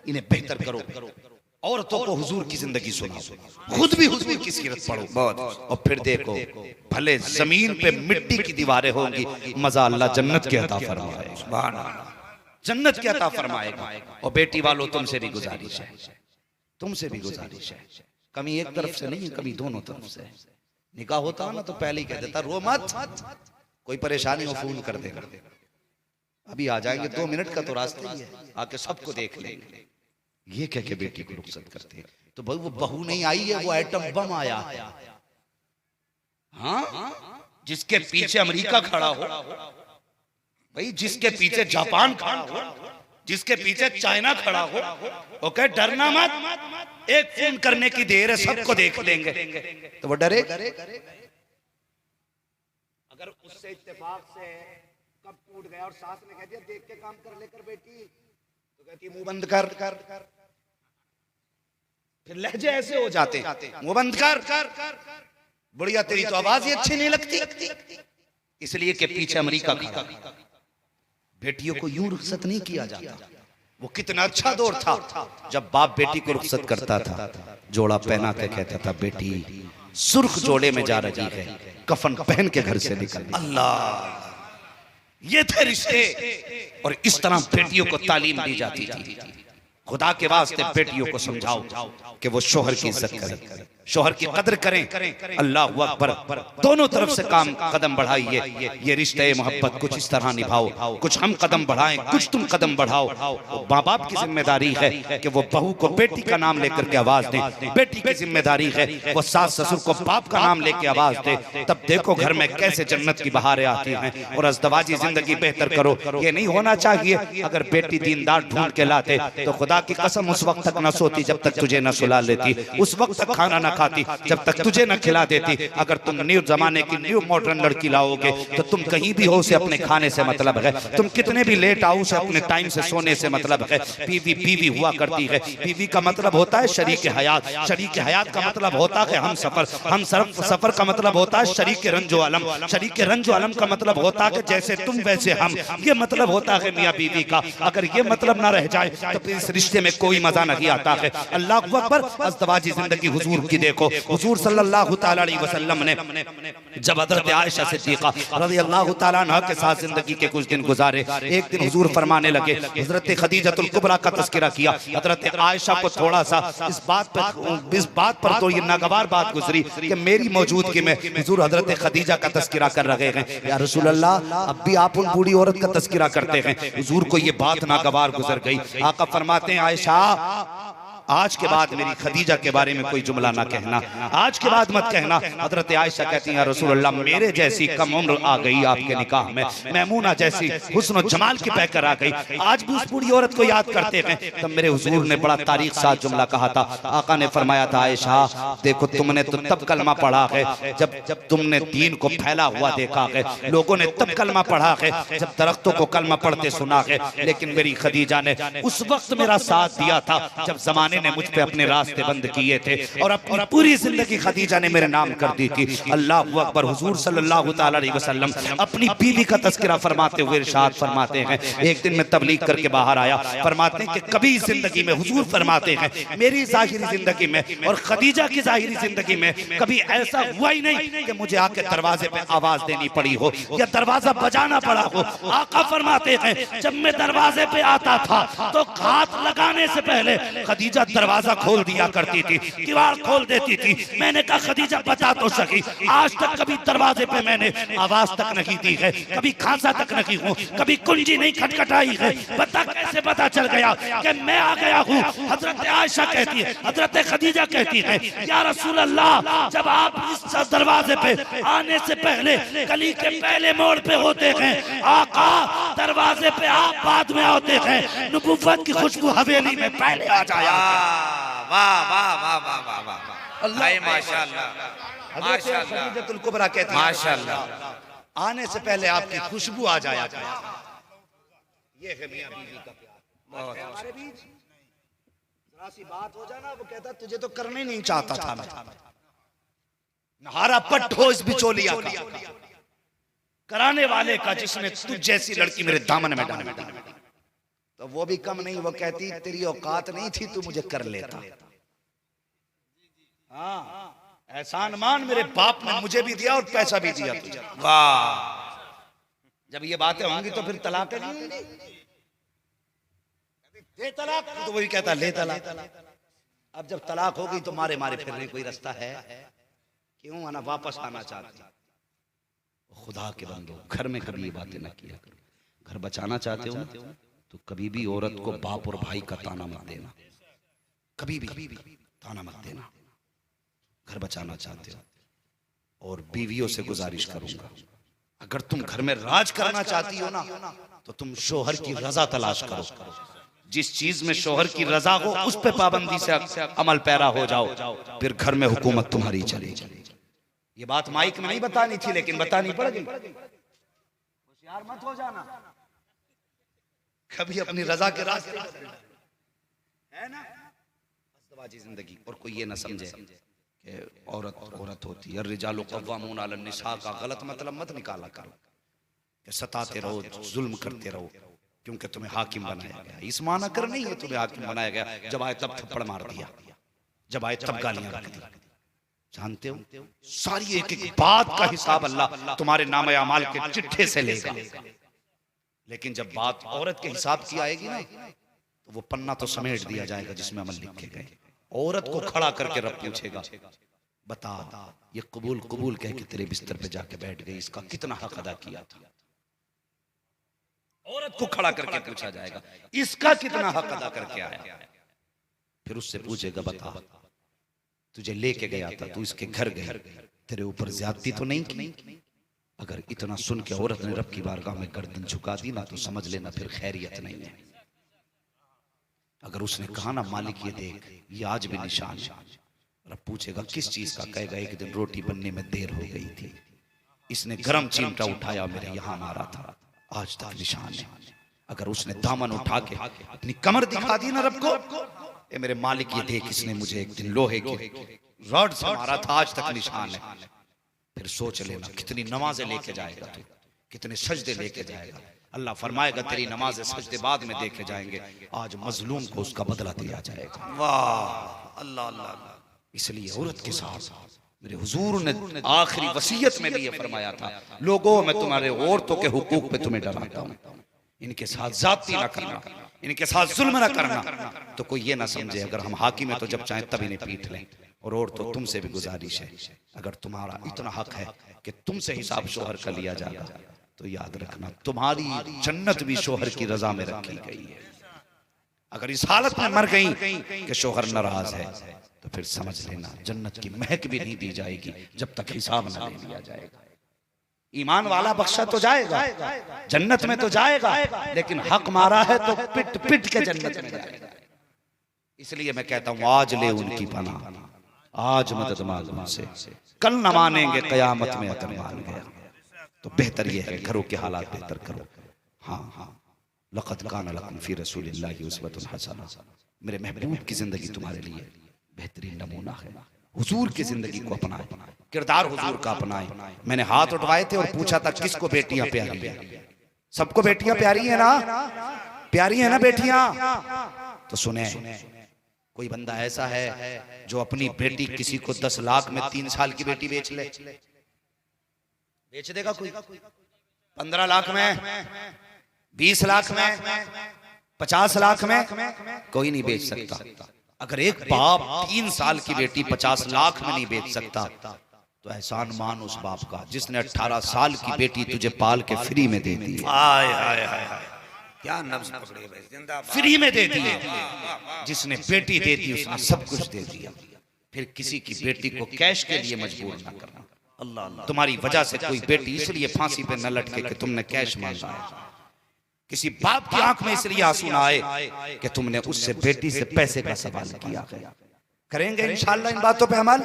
इन्हें बेहतर करो। औरतों को हुजूर की जिंदगी सुनाओ, खुद भी हुजूर की सीरत पढ़ो, और फिर देखो भले जमीन पे मिट्टी की दीवारें होंगी, मजा अल्लाह जन्नत के अता फरमाएगा, जन्नत के अता फरमाएगा। और बेटी वालों, तुमसे भी गुजारिश है, तुमसे भी गुजारिश है, कमी एक तरफ से नहीं, कमी दोनों तरफ से। निकाह होता ना तो पहले ही कह देता रो मत, कोई परेशानी हो फोन कर दे, अभी आ जाएंगे, 2 मिनट का तो रास्ता ही है, आके सबको देख लेंगे। ये कह के बेटी को रुखसत करते हैं। तो भाई वो बहू नहीं आई है, वो एटम बम आया। हाँ, जिसके पीछे अमेरिका खड़ा हो, भाई जिसके पीछे जापान खड़ा हो, जिसके पीछे चाइना खड़ा हो, ओके डरना मत, एक फोन करने की देर है, सबको देख लेंगे। तो वो डरे? अगर उससे इत्तेफाक से कब टूट गया और सास ने कह दिया देख के काम कर लेकर बेटी, तो कहती मुंह बंद कर, फिर लहजे ऐसे हो जाते, मुंह बंद कर, बुढ़िया तेरी तो आवाज ही अच्छी नहीं लगती, इसलिए कि पीछे अमेरिका खड़ा। बेटियों को यूं रुखसत नहीं किया जाता। वो कितना अच्छा दौर था जब बाप बेटी को रुखसत करता था, जोड़ा पहना के कहता था बेटी सुर्ख जोड़े में जा रही है, कफन पहन के घर से निकल। अल्लाह, ये थे रिश्ते। और इस तरह बेटियों को तालीम दी जाती थी। खुदा के वास्ते बेटियों को समझाओ कि वो शोहर की इज्जत करें, शोहर की कदर करें। अल्लाह अकबर, दोनों तरफ से काम कदम बढ़ाइए। ये रिश्ते मोहब्बत कुछ इस तरह निभाओ, कुछ हम कदम बढ़ाएं, कुछ तुम कदम बढ़ाओ। माँ बाप की जिम्मेदारी है कि वो बहू को बेटी का नाम लेकर के आवाज दे, बेटी की जिम्मेदारी है वो सास ससुर को बाप का नाम लेके आवाज दे। तब देखो घर में कैसे जन्नत की बहारें आती हैं। और अज़दवाजी जिंदगी बेहतर करो। ये नहीं होना चाहिए अगर बेटी दीनदार ढूंढ के लाते तो खुदा की कसम उस वक्त तक न सोती जब तक तुझे न सुला लेती, उस वक्त तक खाना न खाती जब तक तुझे न खिला देती। अगर तुम न्यू जमाने की न्यू मॉडर्न लड़की लाओगे तो तुम कहीं भी हो, उसे अपने खाने से मतलब है। तुम कितने भी लेट आओ, उसे अपने टाइम से सोने से मतलब है। बीवी बीवी हुआ करती है। बीवी का मतलब होता है शरीक हयात, शरीक हयात का मतलब होता है हम सफर, हम सफर का मतलब होता है शरीक रंजो आलम, शरीक रंजो आलम का मतलब होता है जैसे तुम वैसे हम। ये मतलब होता है मियाँ बीवी का। अगर ये मतलब ना रह जाए तो फिर इस रिश्ते में कोई मजा नहीं आता है। अल्लाह अकबर। अज़दवाजी जिंदगी हुजूर की देखो हुजूर सल्लल्लाहु तआला अलैहि वसल्लम ने जब हजरत आयशा सिद्दीका रज़ियल्लाहु तआला अन्हा के साथ जिंदगी के कुछ दिन गुजारे, एक दिन हुजूर फरमाने लगे, हजरत खदीजतुल कुबरा का तज़किरा किया, हजरत आयशा को थोड़ा सा इस बात पर तो ये नागवार बात गुजरी कि मेरी मौजूदगी में हुजूर हजरत खदीजा का तज़किरा कर रहे हैं। या रसूल अल्लाह, अब भी आप उन बूढ़ी औरत का तज़किरा करते हैं। हुजूर को ये बात नागवार गुजर गई। आका फरमाते हैं, आयशा आज के बाद मेरी खदीजा के बारे में कोई जुमला ना कहना, आज के बाद मत कहना। हजरत आयशा कहती हैं, रसूल अल्लाह, मेरे जैसी कम उम्र आ गई आपके निकाह में, मैमूना जैसी हुस्न और जमाल की पैकर आ गई, आज भी उस बूढ़ी औरत को याद करते हैं। तब मेरे हुजूर ने बड़ा तारीख साथ जुमला कहा था। आका ने फरमाया था, आयशा देखो, तुमने तो तब कलमा पढ़ा है जब तुमने दीन को फैला हुआ देखा है, लोगों ने तब कलमा पढ़ा है जब दरख्तों को कलमा पढ़ते सुना है, लेकिन मेरी खदीजा ने उस वक्त मेरा साथ दिया था जब जमाने ने मुझ पे अपने रास्ते बंद किए थे, और अपनी पूरी जिंदगी खदीजा ने मेरे नाम कर दी थी। अल्लाह अकबर। हुजूर सल्लल्लाहु तआला अलैहि वसल्लम अपनी बीवी का तज़किरा फरमाते हुए इरशाद फरमाते हैं, एक दिन मैं तबलीग करके बाहर आया, फरमाते हैं कि कभी जिंदगी में, हुजूर फरमाते हैं, मेरी जाहिरी जिंदगी में और खदीजा की जाहिरी जिंदगी में कभी ऐसा हुआ ही नहीं कि मुझे आके दरवाजे पे आवाज देनी पड़ी हो या दरवाजा बजाना पड़ा हो। आका फरमाते हैं, जब मैं दरवाजे पे आता था तो हाथ लगाने से पहले खदीजा दरवाजा खोल दिया करती थी, दीवार खोल देती थी। मैंने कहा, खदीजा बता तो सकी, आज तक कभी दरवाजे पे मैंने आवाज तक नहीं दी है, कभी खांसा तक नहीं हूँ, कभी कुंजी नहीं खटखटाई है, बता कैसे पता चल गया कि मैं आ गया हूँ? हजरत आयशा कहती है, हजरत खदीजा कहती है, या रसूल अल्लाह, जब आप इस दरवाजे पे आने से पहले गली के पहले मोड़ पे होते हैं, आका दरवाजे पे आप बाद में होते हैं, नबुव्वत की खुशबू हवेली में पहले आ जाया। वाह वाह वाह वाह वाह वाह, अल्लाह माशाअल्लाह माशाअल्लाह। खदीजतुल कुबरा कहती है, माशाअल्लाह, आने से पहले आपकी खुशबू आ जाया करती। ये है मियां बीवी का प्यार। हमारे बीच जरा सी बात हो जाना, वो कहता तुझे तो करना ही नहीं चाहता था मैं, नहारा पट हो इस बिचौलिया का, कराने वाले का, जिसने तुझ जैसी लड़की मेरे दामन में डाल दी। तो वो भी कम नहीं, वो कहती तेरी औकात नहीं थी, तू मुझे कर लेता। हाँ, एहसान मान मेरे बाप ने मुझे भी दिया और पैसा भी दिया तुझे। वाह, जब ये बातें होंगी तो फिर तलाक नहीं होंगी। दे तलाक, तो वही कहता ले तलाक। अब जब तलाक होगी तो मारे मारे फिरने कोई रास्ता है? क्यों आना, वापस आना चाहती? खुदा के बंदो, घर में कभी ये बातें ना किया करो। घर बचाना चाहते हो तो कभी भी औरत को बाप और भाई का ताना मत देना, कभी भी ताना मत देना। घर बचाना चाहते हो। और बीवियों से गुजारिश करूंगा, अगर तुम घर में राज करना चाहती हो ना, तो तुम शोहर की रजा तलाश करो। जिस चीज में शोहर की रजा हो उस पे पाबंदी से अमल पैरा हो जाओ, फिर घर में हुकूमत तुम्हारी चलेगी। ये बात माइक में नहीं बतानी थी, लेकिन बतानी पड़ गई। होशियार मत हो जाना, कभी अपनी रजा के रास्ते है ना, अज़दवाजी जिंदगी। और कोई ये ना समझे कि औरत होती है, रिजालु क़व्वामून अलन निसा का गलत मतलब मत निकाला करो कि सताते रहो, जुल्म करते रहो क्योंकि तुम्हें हाकिम बनाया गया। इस माना कर नहीं है तुम्हें हाकिम बनाया गया, जब आए तब थप्पड़ मार दिया, जब आए तब गालियां रख दी। जानते हो, सारी एक एक बात का हिसाब अल्लाह तुम्हारे नामे अमाल के चिट्ठे से लेगा। लेकिन जब बात औरत के हिसाब की आएगी ना, तो वो पन्ना तो समेट दिया जाएगा जिसमें अमल लिखे गए। औरत को खड़ा करके रब पूछेगा, बता ये कबूल कबूल कह के तेरे बिस्तर पे जाके बैठ गई, इसका कितना हक अदा किया था? औरत को खड़ा करके पूछा जाएगा, इसका कितना हक अदा करके आया? फिर उससे पूछेगा, बता तुझे लेके गया था, तू इसके घर गई, तेरे ऊपर ज्यादती तो नहीं की? अगर इतना सुन के औरत ने रब की बारगाह में गर्दन झुका दी ना, तो समझ लेना फिर खैरियत नहीं है। अगर उसने कहा ना, मालिक ये देख, ये आज भी निशान है, रब पूछेगा किस चीज का? कहेगा एक दिन रोटी बनने में देर हो गई थी, इसने गरम चिमटा उठाया मेरे यहां मारा था, आज तक निशान है। अगर उसने दामन उठा के अपनी कमर दिखा दी ना रब को, ए मेरे मालिक ये देख, इसने मुझे एक दिन लोहे के रॉड से मारा था, आज तक निशान है। फिर सोच लेना कितनी नमाजें लेके जाएगा तू, कितने सजदे लेके जाएगा। अल्लाह फरमाएगा तेरी नमाज़ सजदे बाद में देखे जाएंगे, आज मजलूम को उसका बदला दिया जाएगा। वाह अल्लाह अल्लाह। इसलिए औरत के साथ मेरे हुजूर ने आखिरी वसीयत में भी ये फरमाया था, लोगों मैं तुम्हारे औरतों के हुकूक पे तुम्हें डराता हूँ, इनके साथ जाती ना करना, इनके साथ जुल्म ना करना। तो कोई ये ना समझे अगर हम हाकिम है तो जब चाहे तब इन्हें पीट लें। और औरतों तुमसे भी गुजारिश है, अगर तुम्हारा इतना हक है कि तुमसे हिसाब शोहर का लिया जाएगा तो याद रखना तुम्हारी जन्नत भी शोहर की रजा में रखी गई है। अगर इस हालत में मर गई कि शोहर नाराज है तो फिर समझ लेना जन्नत की महक भी नहीं दी जाएगी जब तक हिसाब न ले लिया जाएगा। ईमान वाला बख्शा तो जाएगा, जन्नत में तो जाएगा, लेकिन हक मारा है तो पिट पिट के जन्नत में जाएगा। इसलिए मैं कहता हूं आज ले उनकी पनाह, आज मदद मांग उनसे, कल न मानेंगे कयामत में अगर मान गया। तो बेहतर यह है घरों के हालात बेहतर करो। हाँ हाँ, लक़द कान लकुम फी रसूलिल्लाहि उस्वतुन हसना, मेरे महबूब की जिंदगी तुम्हारे लिए बेहतरीन नमूना है। हुजूर की जिंदगी को अपनाए, किरदार हुजूर का अपनाए। मैंने हाथ उठवाए थे और पूछा था किसको बेटियां प्यारी है? सबको बेटियां प्यारी है ना? प्यारी है ना बेटियां? तो सुने, कोई बंदा ऐसा है जो अपनी बेटी किसी को 10 लाख में 3 साल की बेटी बेच ले? बेच देगा कोई? 15 लाख में, 20 लाख में, 50 लाख में? कोई नहीं बेच सकता। अगर एक बाप 3 साल की बेटी 50 लाख में नहीं बेच सकता तो एहसान मान उस बाप का जिसने 18 साल की बेटी तुझे पाल के फ्री में दे दी। हाय हाय हाय, क्या नब्ज पकड़े भाई, जिंदाबाद। फ्री में दे दी, जिसने बेटी दे दी उसने सब कुछ दे दिया। फिर किसी की बेटी को कैश के लिए मजबूर ना करना। अल्लाह, तुम्हारी वजह से कोई बेटी इसलिए फांसी पे न लटके कि तुमने कैश मांगा है। किसी बाप की आंख में इसलिए आंसू ना आए कि तुमने उससे बेटी से पैसे का सवाल किया। करेंगे इंशाल्लाह इन बातों पे अमल,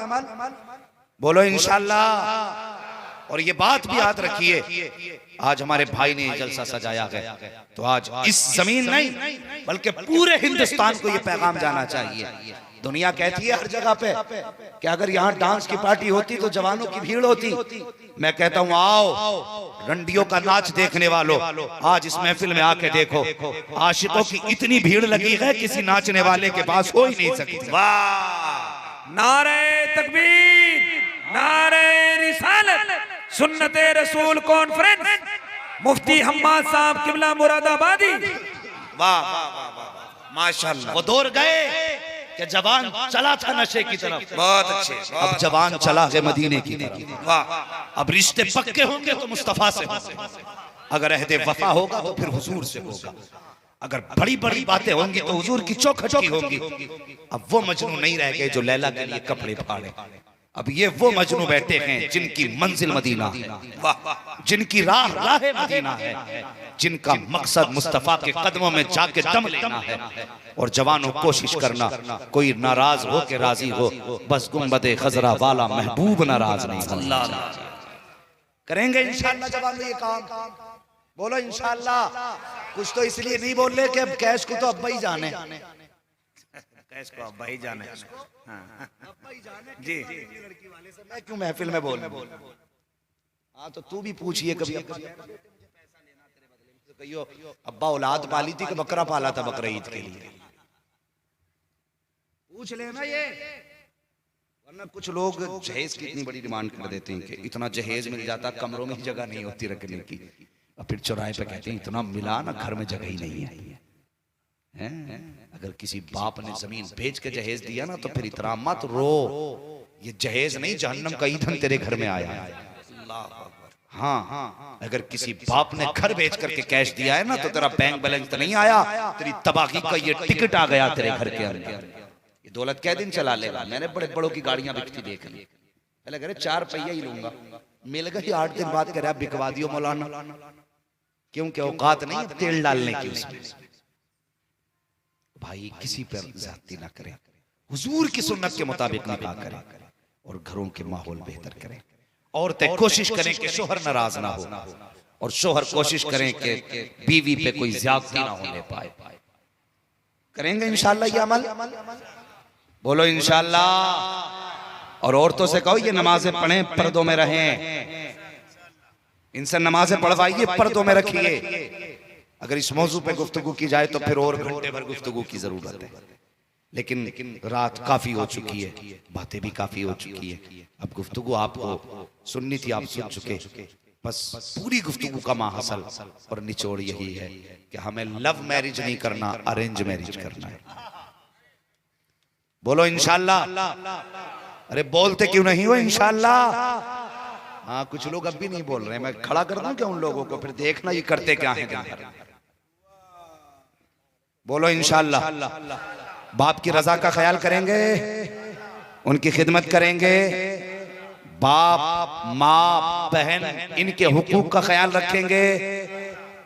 बोलो इंशाल्लाह। और ये बात भी याद रखिए, आज हमारे भाई ने जलसा सजाया गया तो आज इस जमीन नहीं बल्कि पूरे हिंदुस्तान को ये पैगाम जाना चाहिए। दुनिया कहती है हर जगह पे कि अगर यहाँ डांस की पार्टी होती तो जवानों की भीड़ होती। मैं कहता हूँ आओ रंडियों का नाच देखने वालों, आज इस महफिल में आके देखो, आशिकों की इतनी भीड़ लगी है किसी नाचने वाले के पास हो ही नहीं सकती। वाह, नारे तकबीर, नारे रिसालत, सुन्नते रसूल कॉन्फ्रेंस, मुफ्ती हम्माद साहब किबला मुरादाबादी। वाह वाह वाह वाह, माशाल्लाह। वो दौर गए कि जवान चला था नशे की तरफ, बहुत अच्छे। अब जवान चला है मदीने की तरफ। वाह, अब रिश्ते पक्के होंगे तो मुस्तफा से होंगे, अगर अहदे वफा होगा तो फिर हुजूर से होगा, अगर बड़ी बड़ी बातें होंगी तो हुजूर की चौखट की होगी। अब वो मजनू नहीं रह गए जो लैला के लिए कपड़े फाड़े, अब ये वो मजनू बैठे हैं जिनकी मंजिल मदीना है, जिनकी राह राह मदीना है, जिनका मकसद मुस्तफा के कदमों में जाके दम लेना है। और जवानों कोशिश करना कोई नाराज हो के राजी हो, बस गुंबदे खजरा वाला महबूब नाराज नहीं होना। करेंगे इंशाअल्लाह जवानों ये काम, बोलो इंशाअल्लाह। कुछ तो इसलिए नहीं बोल रहे कि अब कैश को तो अब्बा ही जाने, कैश को अब्बा ही जाने जी। मैं क्यों महफिल में बोल? हाँ तो तू भी पूछिए कभी, कहियो अब्बा औलाद पाली थी कि बकरा पाला था बकरा ईद के लिए, पूछ लेना ये। वरना कुछ लोग जहेज की इतनी बड़ी डिमांड कर देते हैं कि इतना जहेज मिल जाता कमरों में जगह नहीं होती रखने की, और फिर चौराहे पे कहते हैं इतना मिला ना घर में जगह ही नहीं है। अगर किसी बाप ने जमीन बेच के जहेज दिया ना तो फिर इतना मत रो, ये जहेज नहीं जहन्नम का ईंधन तेरे घर में आया है। हाँ, अगर किसी बाप ने घर बेच करके कैश दिया है ना तो तेरा बैंक बैलेंस तो नहीं आया, तेरी तबाही का ये टिकट आ गया तेरे घर के अंदर। ये दौलत क्या दिन चला लेगा? मैंने बड़े बड़ों की गाड़ियां बिकती देख ली, पहले कह रहे 4 पहिया ही लूंगा, मिल गई 8 दिन बाद कह रहा बिकवा दियो मौलाना, क्योंकि औकात नहीं तेल डालने की उसमें। भाई किसी पर ज्यादती ना करें, हुजूर की सुन्नत के मुताबिक निकाह करें और घरों के माहौल बेहतर करें। औरतें कोशिश करें कि शोहर नाराज ना हो, और शोहर कोशिश करें कि बीवी पे कोई ज्यादती ना होने पाए। करेंगे इंशाअल्लाह ये अमल, बोलो इंशाअल्लाह। और औरतों से कहो ये नमाजें पढ़ें, पर्दों में रहें, इनसे नमाजें पढ़वाइए, पर्दों में रखिए। अगर इस मौजू पे गुफ्तगू की जाए तो फिर और घंटे भर गुफ्तगू की जरूरत है। लेकिन रात काफी हो चुकी है, बातें भी काफी हो चुकी है। अब गुफ्तगू आपको सुननी थी, आप सुन चुके। बस पूरी गुफ्तगू का माहसल और निचोड़ यही है कि हमें लव मैरिज नहीं करना, अरेंज मैरिज करना है। बोलो इंशाअल्लाह। अरे बोलते क्यों नहीं हो इंशाअल्लाह? हाँ, कुछ लोग अब भी नहीं बोल रहे। मैं खड़ा कर दूं क्या उन लोगों को? फिर देखना ये करते क्या है। बोलो इंशाअल्लाह। बाप की रजा का ख्याल करेंगे, उनकी खिदमत करेंगे, बाप माँ बहन इनके हुकूक का ख्याल रखेंगे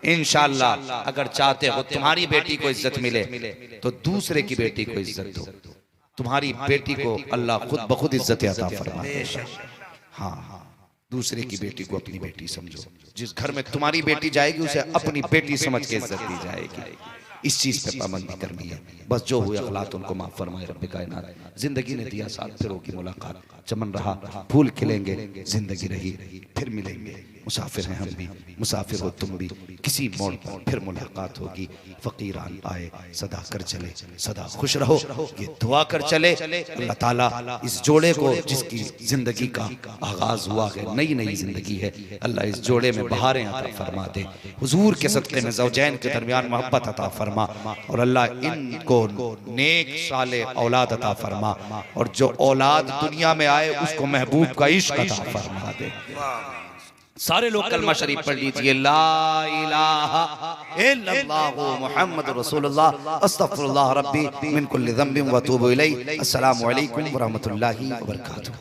इंशाअल्लाह। अगर चाहते हो तुम्हारी बेटी को इज्जत मिले तो दूसरे की बेटी को इज्जत दो। तुम्हारी बेटी को अल्लाह खुद ब खुद इज्जत अता फरमाए। हाँ, दूसरे की बेटी को अपनी बेटी समझो। जिस घर में तुम्हारी बेटी जाएगी उसे अपनी बेटी समझ के इज्जत दी जाएगी। इस चीज पे पाबंदी करनी है। बस जो हुए अखलात उनको माफ फरमाए रब्बे कायनात। जिंदगी ने दिया साथ, फिर होगी मुलाकात। चमन रहा फूल खिलेंगे, जिंदगी रही फिर मिलेंगे। मुसाफिर हैं हम भी, मुसाफिर हो तुम भी, किसी मोड़ पर फिर मुलाकात होगी। फकीरान आए सदा कर चले, सदा खुश रहो, ये दुआ कर चले। अल्लाह ताला इस जोड़े को, जिसकी जिंदगी का आगाज हुआ है, नई नई जिंदगी है, अल्लाह इस जोड़े में बहारें अता फरमा दे। हुजूर के सदक़े में ज़ौजैन के दरमियान मोहब्बत अता फरमा, और अल्लाह इनको नेक साले औलाद अता फरमा, और जो औलाद दुनिया में आए उसको महबूब का इश्क अता फरमा दे। सारे लोग कलमा शरीफ पढ़ लीजिए। ला इलाहा इल्लल्लाहु मुहम्मदुर रसूलुल्लाह अस्तगफिरुल्लाह रब्बी मिन कुल्ली ज़ंबिन व अतूबु इलैहि। अस्सलामु अलैकुम व रहमतुल्लाहि व बरकातुहू।